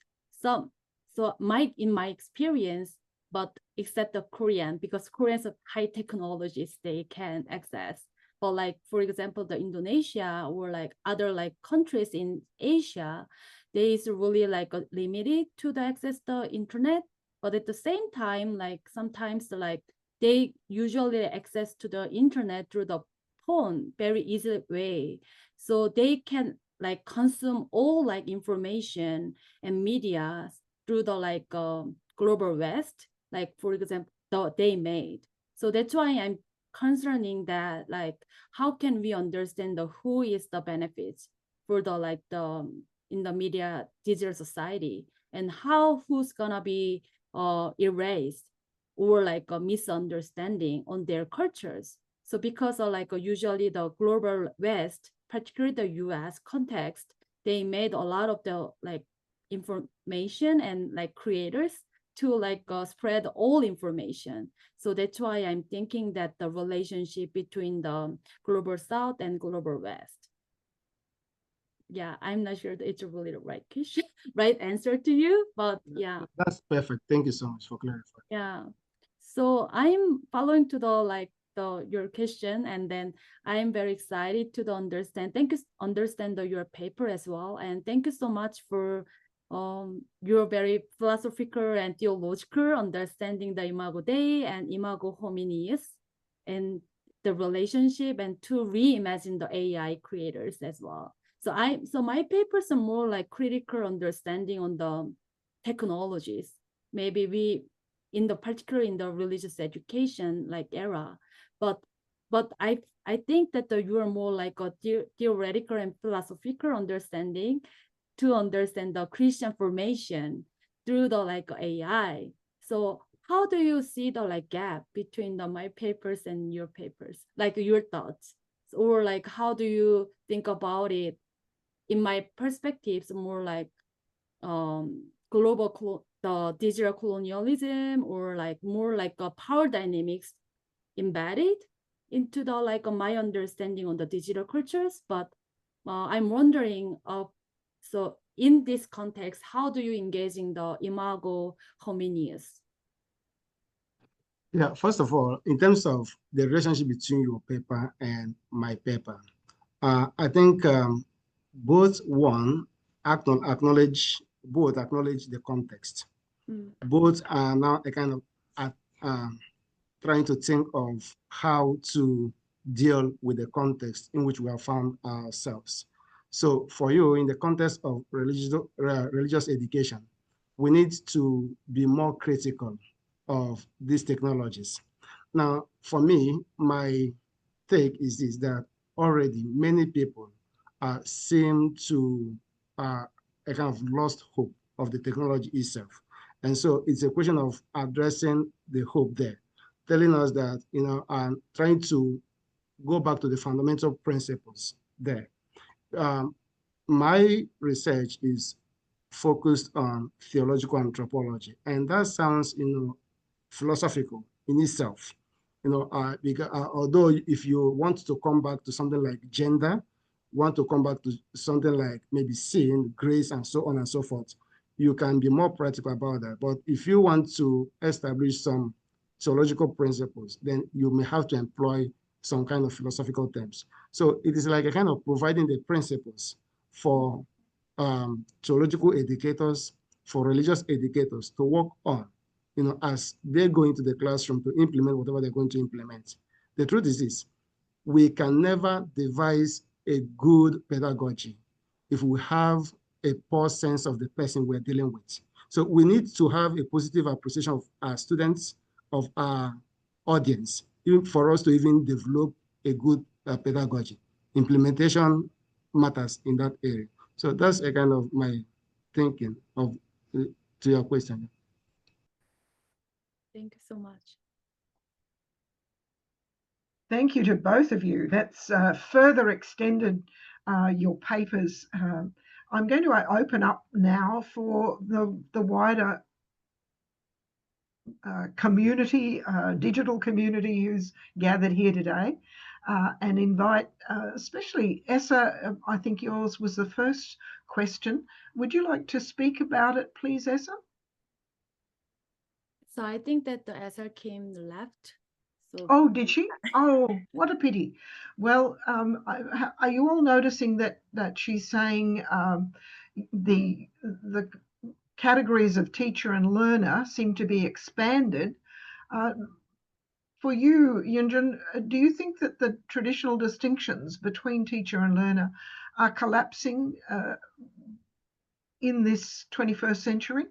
in my experience, but except the Korean, because Koreans have high technologies they can access. But like, for example, the Indonesia or like other like countries in Asia, there is really like limited to the access the internet. But at the same time, like sometimes like they usually access to the internet through the phone, very easy way. So they can like consume all like information and media through the like global West, like for example, they made. So that's why I'm concerning that like how can we understand the who is the benefits for the like the in the media digital society, and how who's gonna be erased or like a misunderstanding on their cultures. So because of like usually the global West, particularly the US context, they made a lot of the like information and like creators to like spread all information. So that's why I'm thinking that the relationship between the global South and global West. Yeah, I'm not sure that it's really the right question, right answer to you, but yeah. That's perfect. Thank you so much for clarifying. Yeah. So I'm following to the like your question, and then I'm very excited to understand. Thank you, understand your paper as well, and thank you so much for your very philosophical and theological understanding the Imago Dei and Imago Hominis and the relationship, and to reimagine the AI creators as well. So my papers are more like critical understanding on the technologies. Maybe we in the particular in the religious education like era, but I think that you are more like a theoretical and philosophical understanding to understand the Christian formation through the like AI. So how do you see the like gap between my papers and your papers, like your thoughts, or like how do you think about it? In my perspectives, more like the digital colonialism, or like more like a power dynamics embedded into the like my understanding on the digital cultures. But I'm wondering, so in this context, how do you engage in the Imago Hominis? Yeah, first of all, in terms of the relationship between your paper and my paper, I think both acknowledge the context. Both are now a kind of trying to think of how to deal with the context in which we have found ourselves. So for you, in the context of religious education, we need to be more critical of these technologies. Now, for me, my take is this, that already many people seem to a kind of lost hope of the technology itself. And so it's a question of addressing the hope there, telling us that, trying to go back to the fundamental principles there. My research is focused on theological anthropology, and that sounds, philosophical in itself. Because although if you want to come back to something like gender, want to come back to something like maybe sin, grace, and so on and so forth, you can be more practical about that. But if you want to establish some theological principles, then you may have to employ some kind of philosophical terms. So it is like a kind of providing the principles for theological educators, for religious educators to work on, as they go into the classroom to implement whatever they're going to implement. The truth is this: we can never devise a good pedagogy if we have a poor sense of the person we're dealing with. So we need to have a positive appreciation of our students, of our audience, even for us to even develop a good pedagogy. Implementation matters in that area. So that's a kind of my thinking of to your question. Thank you so much. Thank you to both of you. That's further extended your papers. I'm going to open up now for the wider community, digital community who's gathered here today, and invite especially Essa. I think yours was the first question. Would you like to speak about it, please, Essa? So I think that the Essa came left. So oh, did she? Oh, what a pity. Well, are you all noticing that she's saying the categories of teacher and learner seem to be expanded? For you, Eunjin, do you think that the traditional distinctions between teacher and learner are collapsing in this 21st century?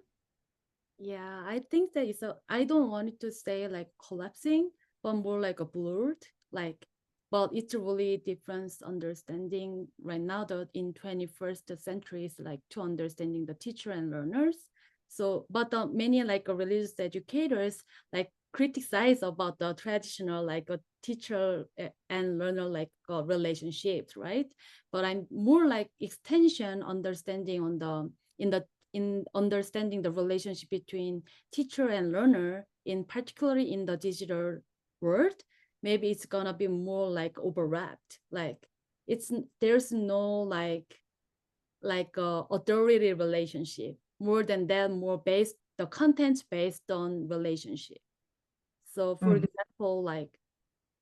yeah, I think that I don't want it to say like collapsing, but more like a blurred, like, but it's really different understanding right now that in 21st century is like to understanding the teacher and learners. So, but many like religious educators like criticize about the traditional like a teacher and learner like relationships, right? But I'm more like extension understanding on the in understanding the relationship between teacher and learner, in particularly in the digital world. Maybe it's gonna be more like overwrapped, like there's no like authority relationship. More than that, more based the contents based on relationship. So for example, like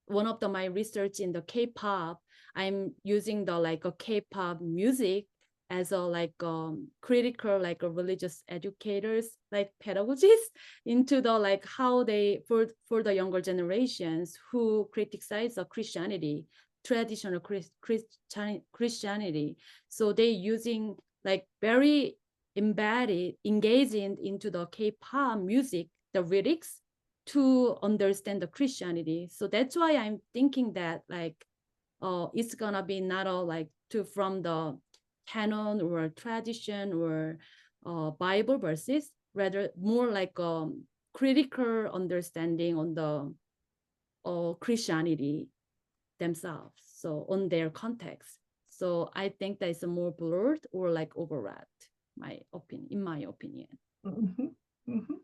one of my research in the K-pop, I'm using the like a K-pop music as a like critical like a religious educators like pedagogies into the like how they for the younger generations who criticize the Christianity, traditional Christianity. So they using like very embedded, engaging into the K-pop music, the lyrics, to understand the Christianity. So that's why I'm thinking that like it's gonna be not all like from the canon or tradition or Bible verses, rather more like critical understanding on the Christianity themselves, so on their context. So I think that it's more blurred or like overwrapped, in my opinion. Mhm, mhm.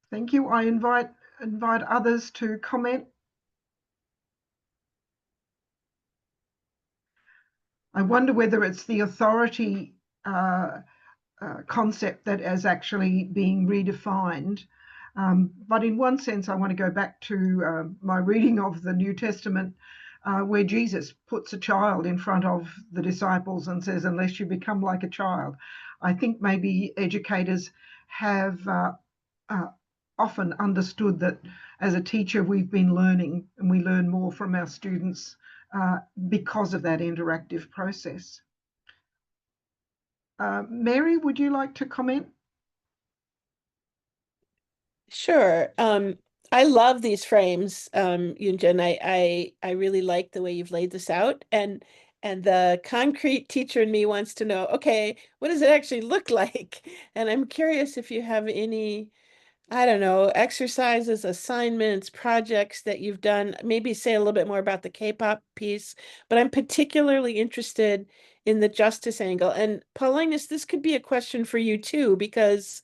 Thank you. I invite others to comment. I wonder whether it's the authority concept that is actually being redefined. But in one sense, I want to go back to my reading of the New Testament, where Jesus puts a child in front of the disciples and says, unless you become like a child. I think maybe educators have often understood that as a teacher, we've been learning, and we learn more from our students because of that interactive process. Mary, would you like to comment? Sure. I love these frames, Eunjin. I really like the way you've laid this out, and the concrete teacher in me wants to know, okay, what does it actually look like? And I'm curious if you have any, I don't know, exercises, assignments, projects that you've done. Maybe say a little bit more about the K-pop piece, but I'm particularly interested in the justice angle. And Paulinus, this could be a question for you too, because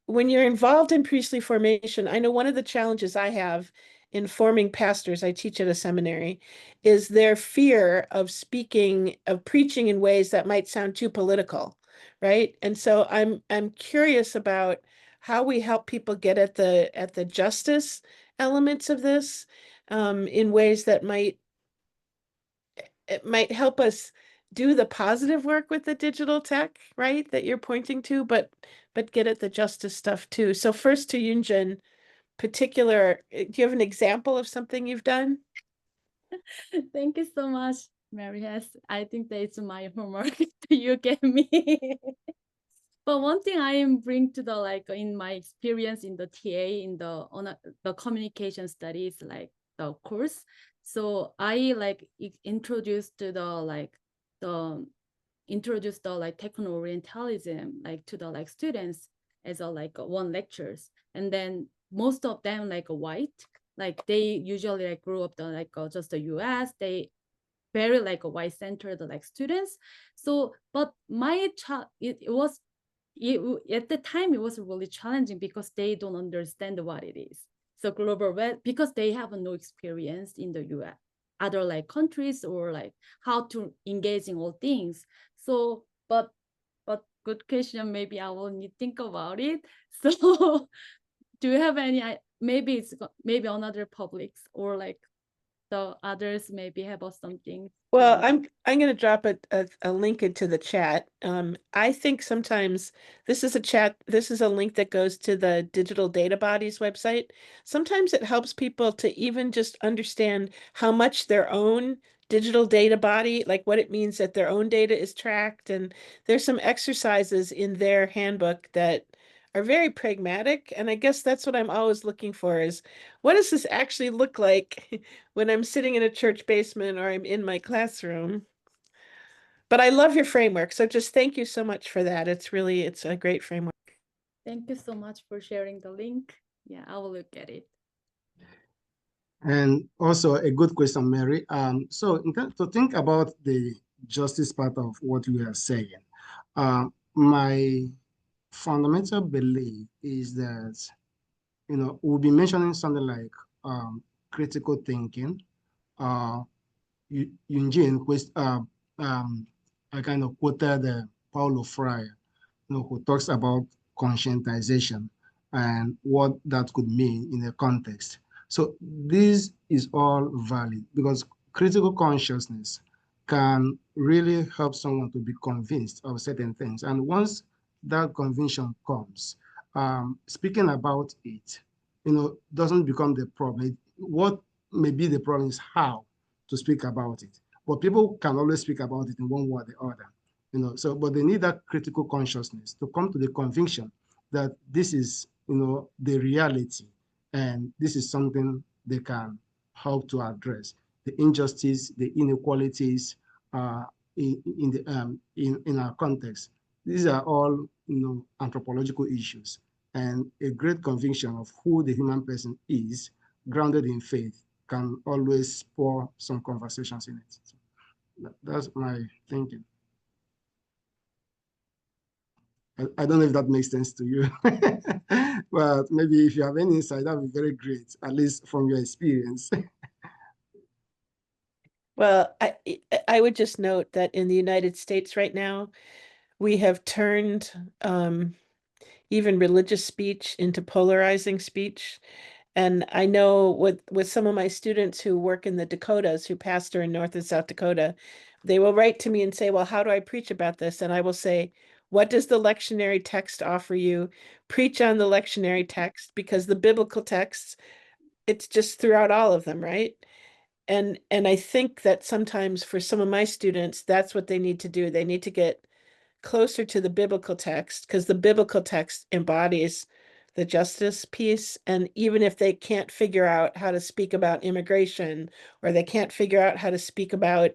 when you're involved in priestly formation, I know one of the challenges I have in forming pastors, I teach at a seminary, is their fear of speaking, of preaching in ways that might sound too political, right? And so I'm curious about how we help people get at the justice elements of this in ways that might help us do the positive work with the digital tech, right, that you're pointing to, but get at the justice stuff too. So first to Eunjin, do you have an example of something you've done? Thank you so much, Mary. Yes, I think that it's my homework you gave me. But one thing I bring to the in my experience in the TA in the communication studies the course. So I introduced to the techno-orientalism to the students as a one lectures, and then most of them white, they usually grew up just the US, they very white centered students. So but my child, at the time it was really challenging because they don't understand what it is. So global web, because they have no experience in the US, other countries, or how to engage in all things. So, but good question. Maybe I will need to think about it. So, do you have any? Maybe another publics or the others maybe have something. Well, I'm going to drop a link into the chat. I think sometimes this is a link that goes to the Digital Data Body's website. Sometimes it helps people to even just understand how much their own digital data body, like what it means that their own data is tracked. And there's some exercises in their handbook that are very pragmatic. And I guess that's what I'm always looking for is, what does this actually look like when I'm sitting in a church basement or I'm in my classroom? But I love your framework. So just thank you so much for that. It's a great framework. Thank you so much for sharing the link. Yeah, I will look at it. And also a good question, Mary. So to think about the justice part of what we are saying, my fundamental belief is that, we'll be mentioning something like critical thinking. Eunjin, I kind of quoted Paulo Freire, who talks about conscientization and what that could mean in a context. So this is all valid because critical consciousness can really help someone to be convinced of certain things. And once that conviction comes, speaking about it, doesn't become the problem. What may be the problem is how to speak about it. But people can always speak about it in one way or the other. But they need that critical consciousness to come to the conviction that this is, the reality, and this is something they can help to address. The injustice, the inequalities in our context. These are all, anthropological issues, and a great conviction of who the human person is, grounded in faith, can always spur some conversations in it. So that's my thinking. I don't know if that makes sense to you, but maybe if you have any insight, that would be very great, at least from your experience. Well, I would just note that in the United States right now, we have turned even religious speech into polarizing speech. And I know with some of my students who work in the Dakotas, who pastor in North and South Dakota, they will write to me and say, well, how do I preach about this? And I will say, what does the lectionary text offer you? Preach on the lectionary text, because the biblical texts, it's just throughout all of them, right? And I think that sometimes for some of my students, that's what they need to do. They need to get closer to the biblical text, because the biblical text embodies the justice piece. And even if they can't figure out how to speak about immigration, or they can't figure out how to speak about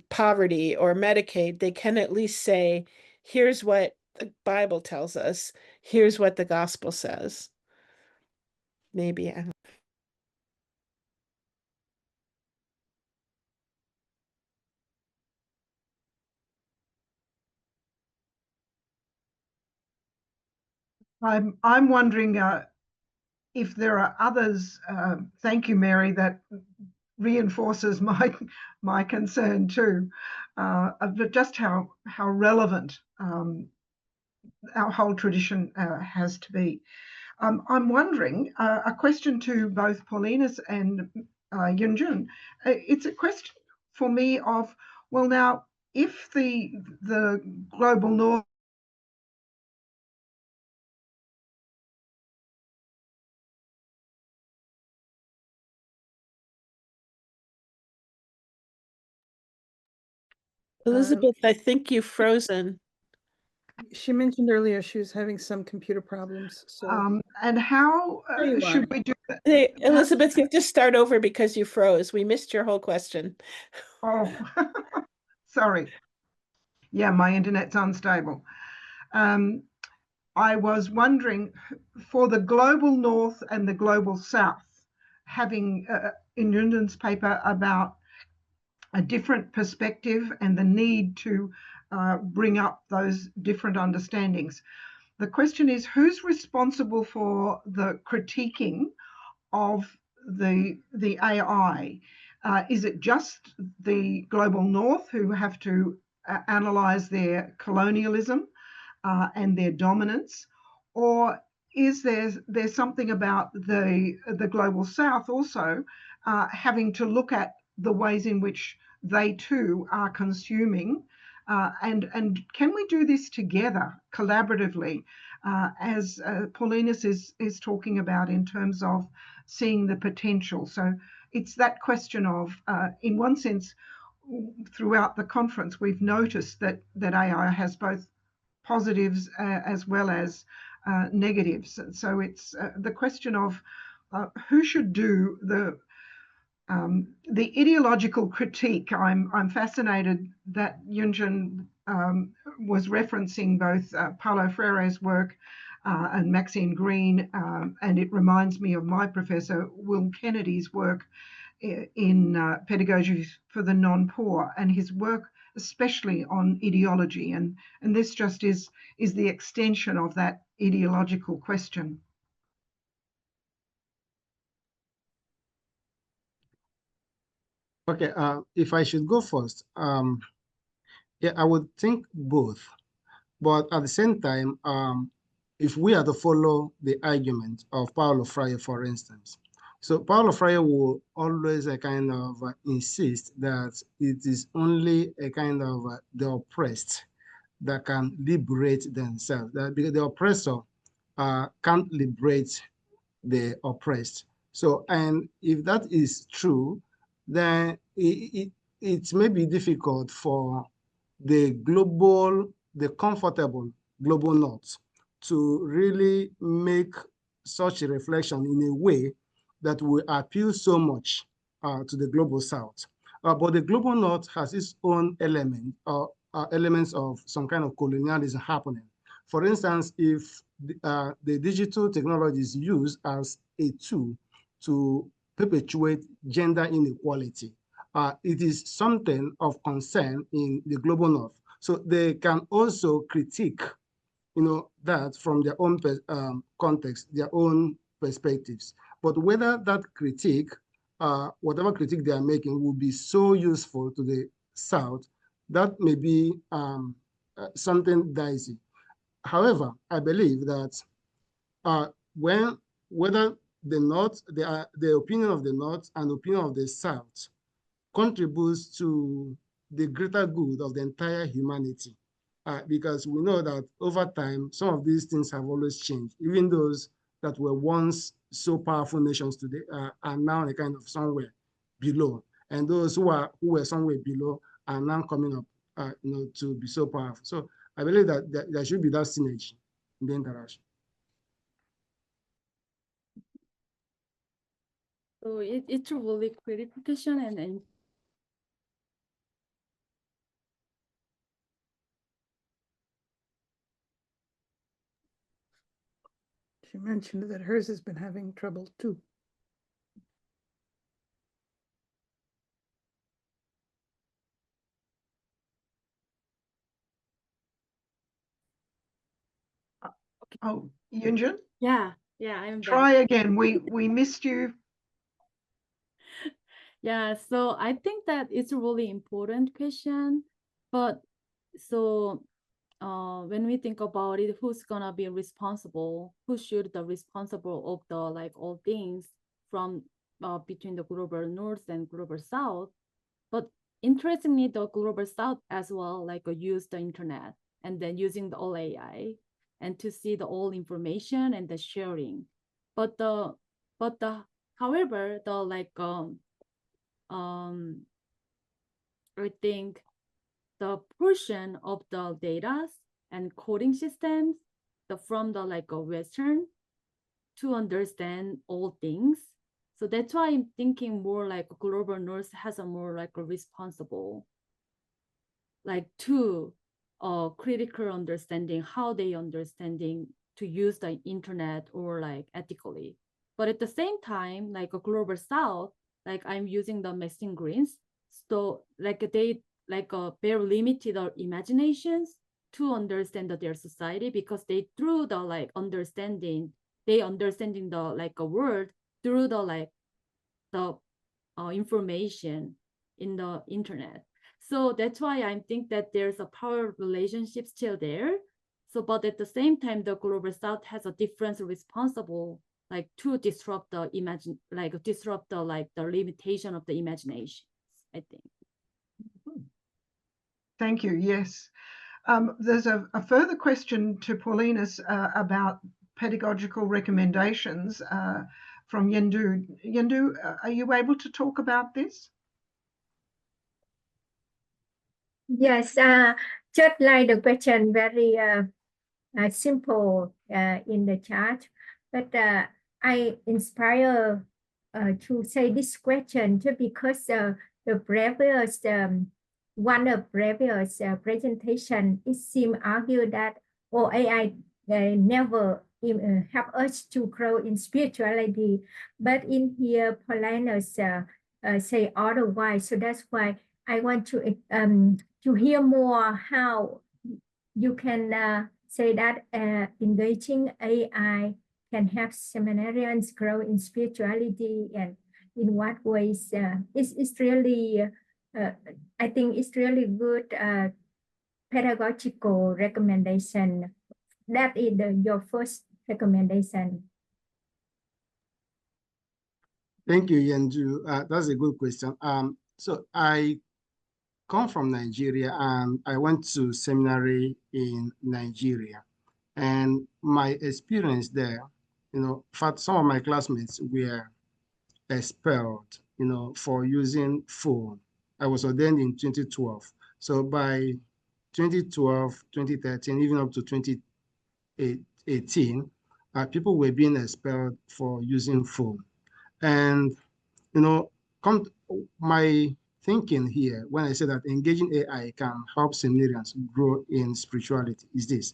poverty or Medicaid, they can at least say, here's what the Bible tells us, here's what the gospel says. Maybe. I'm wondering if there are others. Thank you, Mary. That reinforces my concern too, of just how relevant our whole tradition has to be. I'm wondering a question to both Paulinus and Eunjin. It's a question for me of, well, now, if the global north Elizabeth, I think you've frozen. She mentioned earlier she was having some computer problems. So and how should we do that? Hey, Elizabeth, you have to start over because you froze. We missed your whole question. Oh, sorry. Yeah, my internet's unstable. I was wondering, for the global north and the global south, having in Eunjin's paper about a different perspective and the need to bring up those different understandings. The question is, who's responsible for the critiquing of the AI? Is it just the global north who have to analyze their colonialism and their dominance, or is there something about the global south also having to look at the ways in which they too are consuming, and can we do this together collaboratively, as Paulinus is talking about in terms of seeing the potential? So it's that question of, in one sense, throughout the conference, we've noticed that AI has both positives as well as negatives. So it's the question of who should do the ideological critique. I'm fascinated that Eunjin was referencing both Paulo Freire's work and Maxine Green, and it reminds me of my professor Will Kennedy's work in pedagogy for the non-poor, and his work especially on ideology, and this just is the extension of that ideological question. Okay, if I should go first, yeah, I would think both, but at the same time, if we are to follow the argument of Paulo Freire, for instance, so Paulo Freire will always kind of insist that it is only a kind of the oppressed that can liberate themselves, that because the oppressor can't liberate the oppressed. So, and if that is true, then it may be difficult for the comfortable global north to really make such a reflection in a way that will appeal so much to the global south. But the global north has its own elements of some kind of colonialism happening. For instance, if the digital technology is used as a tool to perpetuate gender inequality, it is something of concern in the global north. So they can also critique, that from their own context, their own perspectives. But whether that critique, whatever critique they are making, will be so useful to the South, that may be something dicey. However, I believe that whether the North, the opinion of the North and opinion of the South contributes to the greater good of the entire humanity, because we know that over time, some of these things have always changed. Even those that were once so powerful nations today are now a kind of somewhere below, and those who were somewhere below are now coming up, to be so powerful. So I believe that there should be that synergy in the interaction. So it's a really critical question, and She mentioned that hers has been having trouble too. Oh, Eunjin? yeah, I'm back. Try again. We missed you. Yeah, so I think that it's a really important question, but so when we think about it, who's gonna be responsible? Who should the responsible of the all things from between the global north and global south? But interestingly, the global south as well use the internet and then using the all AI and to see the all information and the sharing. But however the I think the portion of the data and coding systems from the Western to understand all things. So that's why I'm thinking more global north has a more a responsible to critical understanding how they understanding to use the internet or ethically. But at the same time, a global south, I'm using the mixing greens, so they very limited imaginations to understand their society, because they through the understanding the a word through the information in the internet. So that's why I think that there's a power relationship still there. So, but at the same time, the global south has a different responsible to disrupt the disrupt the the limitation of the imagination, I think. Thank you. Yes. There's a further question to Paulinus about pedagogical recommendations from Yendu. Yendu, are you able to talk about this? Yes, just like the question, very simple in the chat, but I inspire to say this question just because the previous one of previous presentation, it seemed argue that AI never help us to grow in spirituality, but in here Paulinus say otherwise. So that's why I want to hear more how you can say that engaging AI can help seminarians grow in spirituality, and in what ways. It's really, I think it's really good pedagogical recommendation. That is your first recommendation. Thank you, Yenju. That's a good question. So I come from Nigeria, and I went to seminary in Nigeria. And my experience there, in fact, some of my classmates were expelled, for using phone. I was ordained in 2012. So by 2012, 2013, even up to 2018, people were being expelled for using phone. And, my thinking here when I say that engaging AI can help seminarians grow in spirituality is this,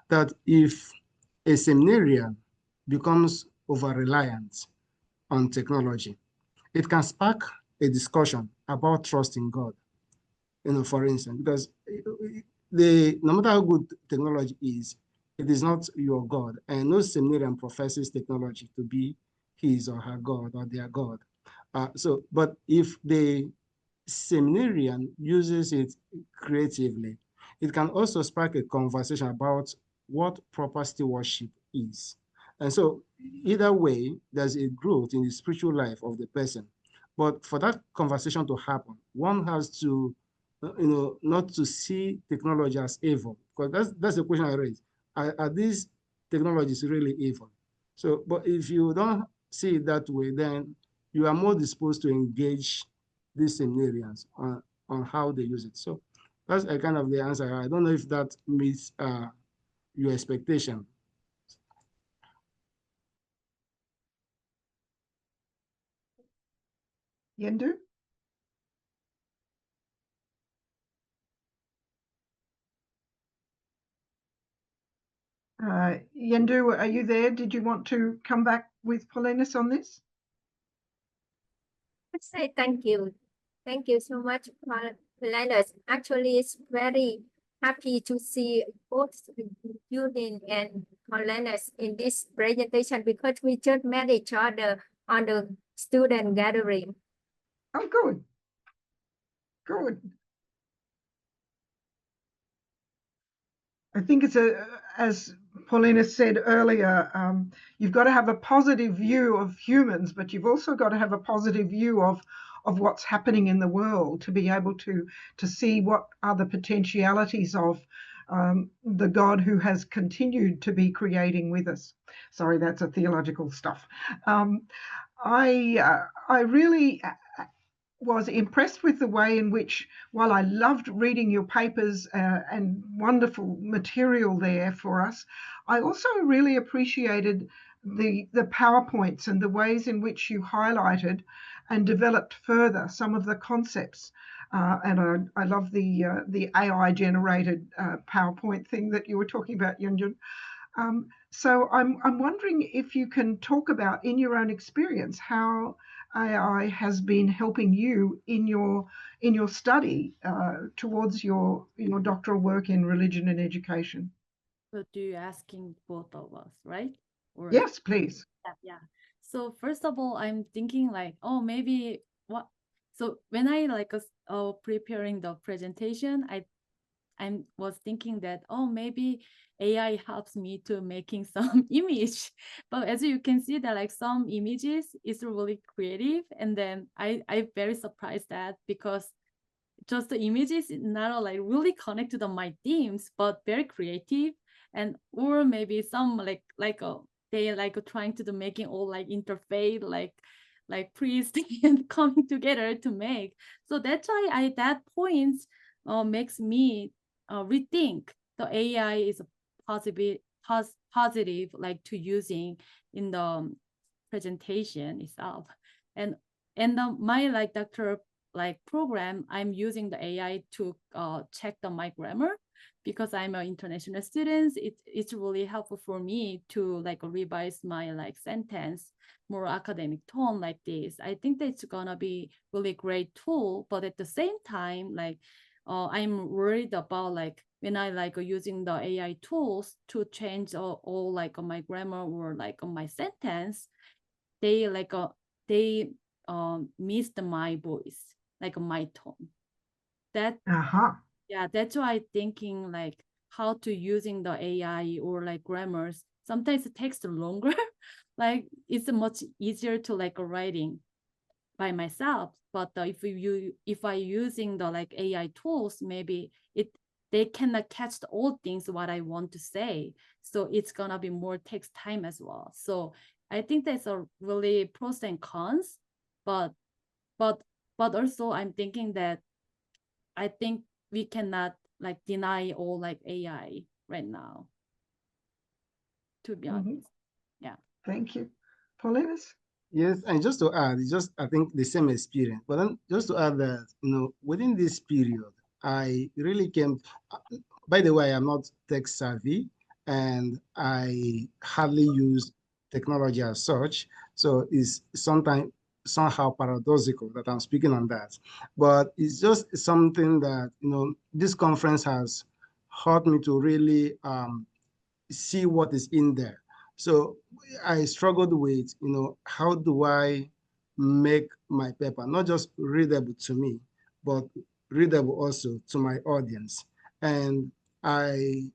that if a seminarian becomes over-reliant on technology, it can spark a discussion about trust in God. For instance, because no matter how good technology is, it is not your God. And no seminarian professes technology to be his or her God or their God. But if the seminarian uses it creatively, it can also spark a conversation about what proper stewardship is. And so either way, there's a growth in the spiritual life of the person. But for that conversation to happen, one has to, not to see technology as evil, because that's the question I raised. Are these technologies really evil? So, but if you don't see it that way, then you are more disposed to engage these seminarians on how they use it. So that's a kind of the answer. I don't know if that meets your expectation. Yendu? Yendu, are you there? Did you want to come back with Paulinus on this? Let's say thank you. Thank you so much, Paulinus. Actually, it's very happy to see both Eunjin and Paulinus in this presentation because we just met each other on the student gathering. Oh, good. Good. I think it's as Paulina said earlier, you've got to have a positive view of humans, but you've also got to have a positive view of what's happening in the world to be able to see what are the potentialities of the God who has continued to be creating with us. Sorry, that's a theological stuff. I really was impressed with the way in which, while I loved reading your papers and wonderful material there for us, I also really appreciated the PowerPoints and the ways in which you highlighted and developed further some of the concepts. And I love the AI generated PowerPoint thing that you were talking about, Eunjin. So I'm wondering if you can talk about, in your own experience, how AI has been helping you in your study towards your doctoral work in religion and education. So do you asking both of us, right? Or yes, please. Yeah. So first of all, I'm thinking like, oh, maybe what? So when I preparing the presentation, I was thinking that, oh, maybe AI helps me to making some image. But as you can see that like some images is really creative. And then I'm very surprised that because just the images not like really connected to my themes, but very creative. And or maybe some they like trying to do making all like interfaith like priest and coming together to make. So that's why that point makes me rethink the AI is a positive like to using in the presentation itself. And my like doctoral like program, I'm using the AI to check my grammar because I'm an international student. It's really helpful for me to like revise my like sentence more academic tone like this. I think that it's gonna be really great tool, but at the same time, like I'm worried about like when I like using the AI tools to change all like my grammar or like my sentence, they like they missed my voice, like my tone. That yeah, that's why I'm thinking like how to using the AI or like grammars. Sometimes it takes longer. Like it's much easier to like writing by myself. But if I using the like AI tools, maybe they cannot catch all things what I want to say. So it's gonna be more takes time as well. So I think that's a really pros and cons, but also I'm thinking that I think we cannot like deny all like AI right now, to be honest. Yeah. Thank you. Paulinus? Yes, and just to add, it's just I think the same experience. But then just to add that, within this period, I really came. By the way, I'm not tech savvy, and I hardly use technology as such. So it's sometimes somehow paradoxical that I'm speaking on that. But it's just something that this conference has helped me to really see what is in there. So I struggled with, how do I make my paper not just readable to me, but readable also to my audience. And I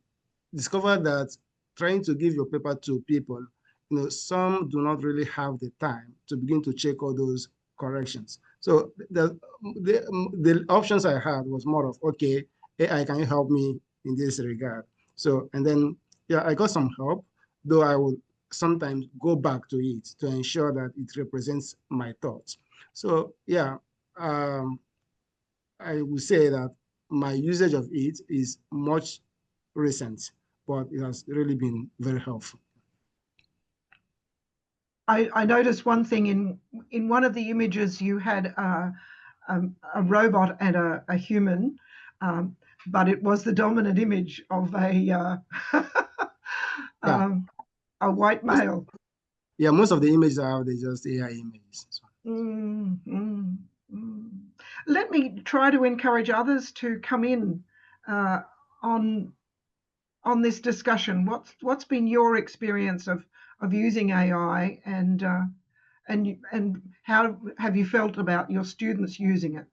discovered that trying to give your paper to people, some do not really have the time to begin to check all those corrections. So the options I had was more of, okay, AI, can you help me in this regard? So, and then, yeah, I got some help, though I would sometimes go back to it to ensure that it represents my thoughts. So, yeah, I would say that my usage of it is much recent, but it has really been very helpful. I noticed one thing in one of the images you had a robot and a human, but it was the dominant image of a white male. Yeah, most of the images I have, they're just AI images. So. Let me try to encourage others to come in on this discussion. What's been your experience of using AI, and how have you felt about your students using it?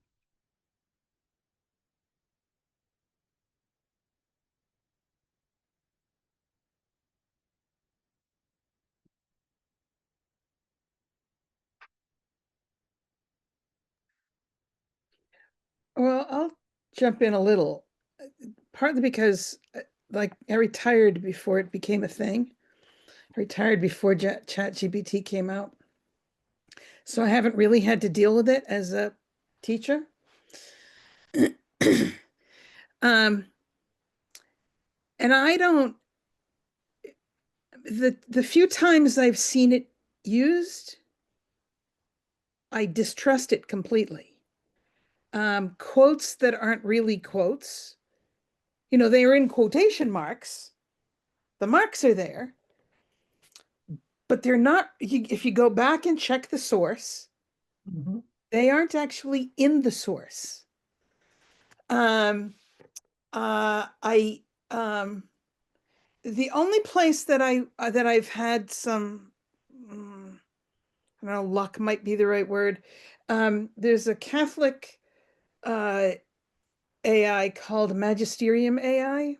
Well, I'll jump in a little, partly because like I retired before it became a thing. I retired before ChatGPT came out. So I haven't really had to deal with it as a teacher. And I don't, the few times I've seen it used, I distrust it completely. Quotes that aren't really quotes, they are in quotation marks. The marks are there, but they're not. If you go back and check the source, they aren't actually in the source. The only place that I've had some, I don't know, luck might be the right word. There's a Catholic AI called Magisterium AI.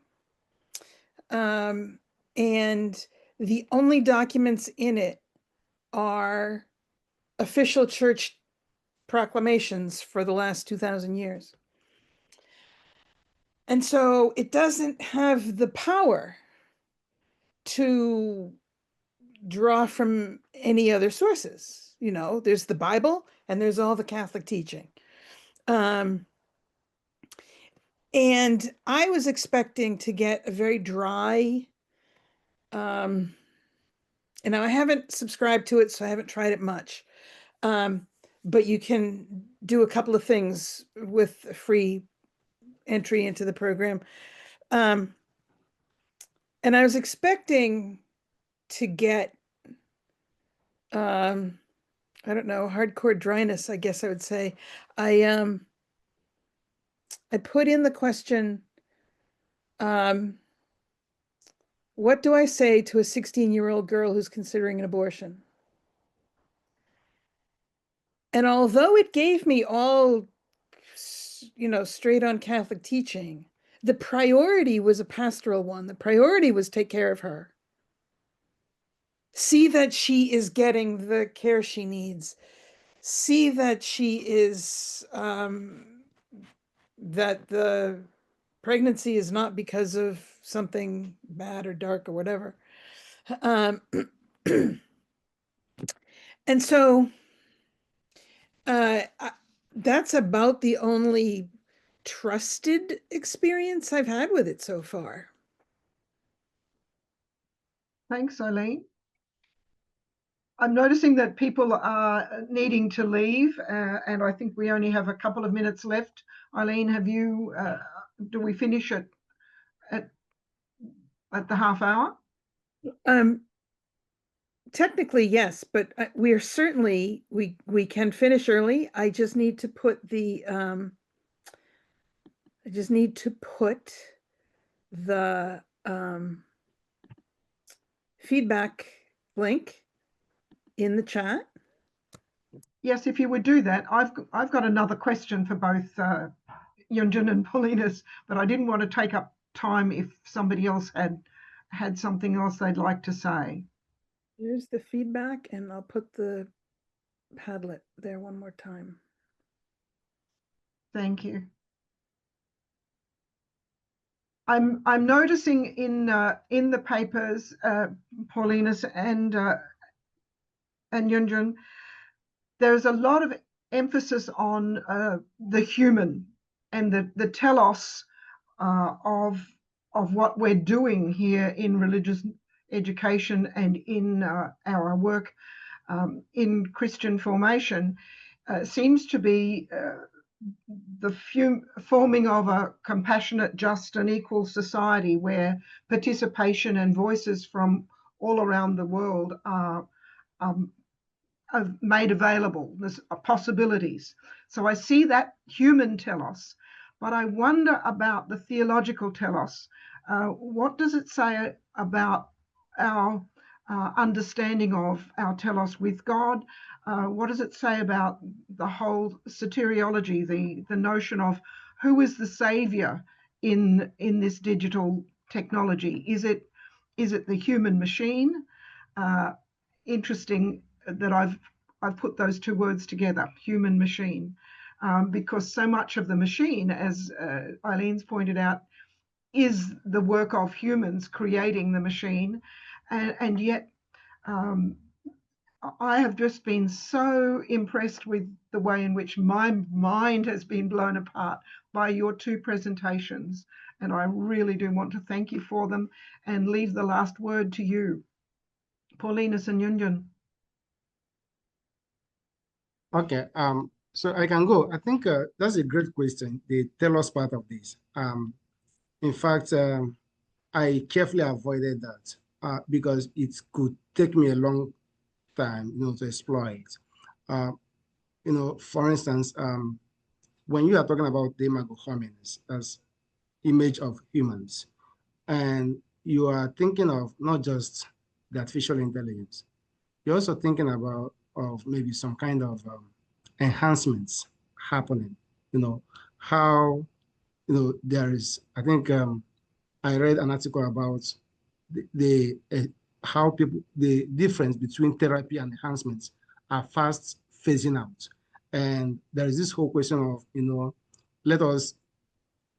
And the only documents in it are official church proclamations for the last 2,000 years. And so it doesn't have the power to draw from any other sources. There's the Bible and there's all the Catholic teaching. And I was expecting to get a very dry, and I haven't subscribed to it, so I haven't tried it much. But you can do a couple of things with a free entry into the program. And I was expecting to get, I don't know, hardcore dryness, I guess I would say. I put in the question, what do I say to a 16-year-old girl who's considering an abortion? And although it gave me all, straight on Catholic teaching, the priority was a pastoral one. The priority was take care of her. See that she is getting the care she needs. See that she is, that the pregnancy is not because of something bad or dark or whatever. And so that's about the only trusted experience I've had with it so far. Thanks, Eileen. I'm noticing that people are needing to leave, and I think we only have a couple of minutes left. Eileen, have you, do we finish at the half hour? Technically, yes, but we are certainly, we can finish early. I just need to put the, feedback link in the chat. Yes, if you would do that. I've got another question for both Eunjin and Paulinus, but I didn't want to take up time if somebody else had something else they'd like to say. Here's the feedback, and I'll put the Padlet there one more time. Thank you. I'm noticing in the papers, Paulinus and Eunjin, there's a lot of emphasis on the human and the telos of what we're doing here in religious education and in our work in Christian formation seems to be the forming of a compassionate, just and equal society where participation and voices from all around the world are made available. There's possibilities. So I see that human telos, but I wonder about the theological telos. What does it say about our understanding of our telos with God? What does it say about the whole soteriology, the notion of who is the savior in this digital technology? Is it the human machine? Interesting that I've put those two words together, human machine, because so much of the machine, as Eileen's pointed out, is the work of humans creating the machine, and yet I have just been so impressed with the way in which my mind has been blown apart by your two presentations, and I really do want to thank you for them and leave the last word to you, Paulinus and Eunjin. Okay, so I can go. I think that's a great question, the telos part of this. In fact, I carefully avoided that because it could take me a long time, to explore it. For instance, when you are talking about the Imago Hominis as image of humans, and you are thinking of not just the artificial intelligence, you're also thinking about maybe some kind of enhancements happening. How there is. I think I read an article about how the difference between therapy and enhancements are fast phasing out, and there is this whole question of let us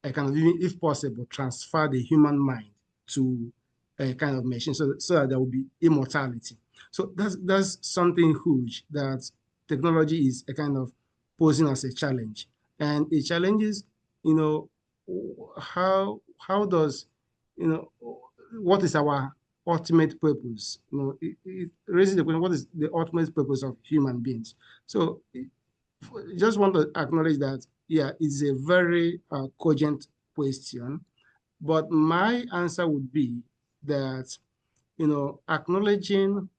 kind of, if possible, transfer the human mind to a kind of machine, so that there will be immortality. So that's something huge that technology is a kind of posing as a challenge, and it challenges, how does, what is our ultimate purpose? It raises the question, what is the ultimate purpose of human beings? So just want to acknowledge that, yeah, it's a very cogent question, but my answer would be that, acknowledging,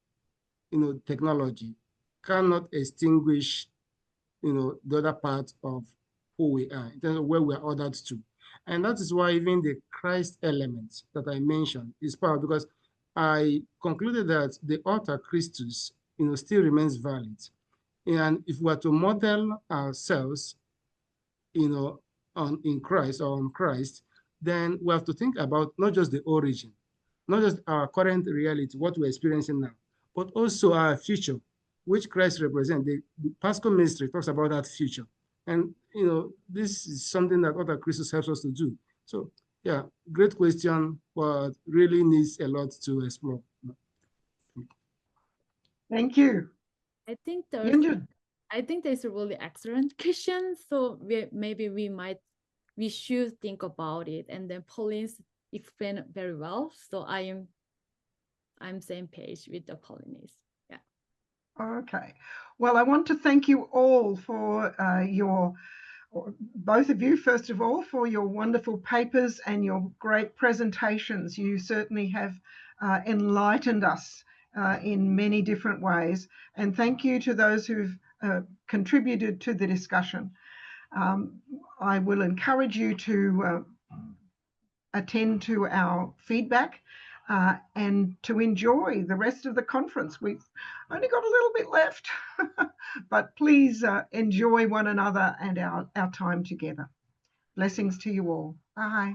technology cannot extinguish, the other part of who we are, in terms of where we are ordered to. And that is why even the Christ element that I mentioned is powerful, because I concluded that the author Christus, still remains valid. And if we are to model ourselves, in Christ or on Christ, then we have to think about not just the origin, not just our current reality, what we're experiencing now, but also our future, which Christ represents. The Paschal Mystery talks about that future. And, this is something that other Christus helps us to do. So, yeah, great question, but really needs a lot to explore. Thank you. I think there's a really excellent question. So we should think about it, and then Pauline explained very well. So I'm same page with the Paulinese. Yeah. Okay. Well, I want to thank you all for both of you, first of all, for your wonderful papers and your great presentations. You certainly have enlightened us in many different ways. And thank you to those who've contributed to the discussion. I will encourage you to attend to our feedback and to enjoy the rest of the conference. We've only got a little bit left, but please enjoy one another and our time together. Blessings to you all. Bye.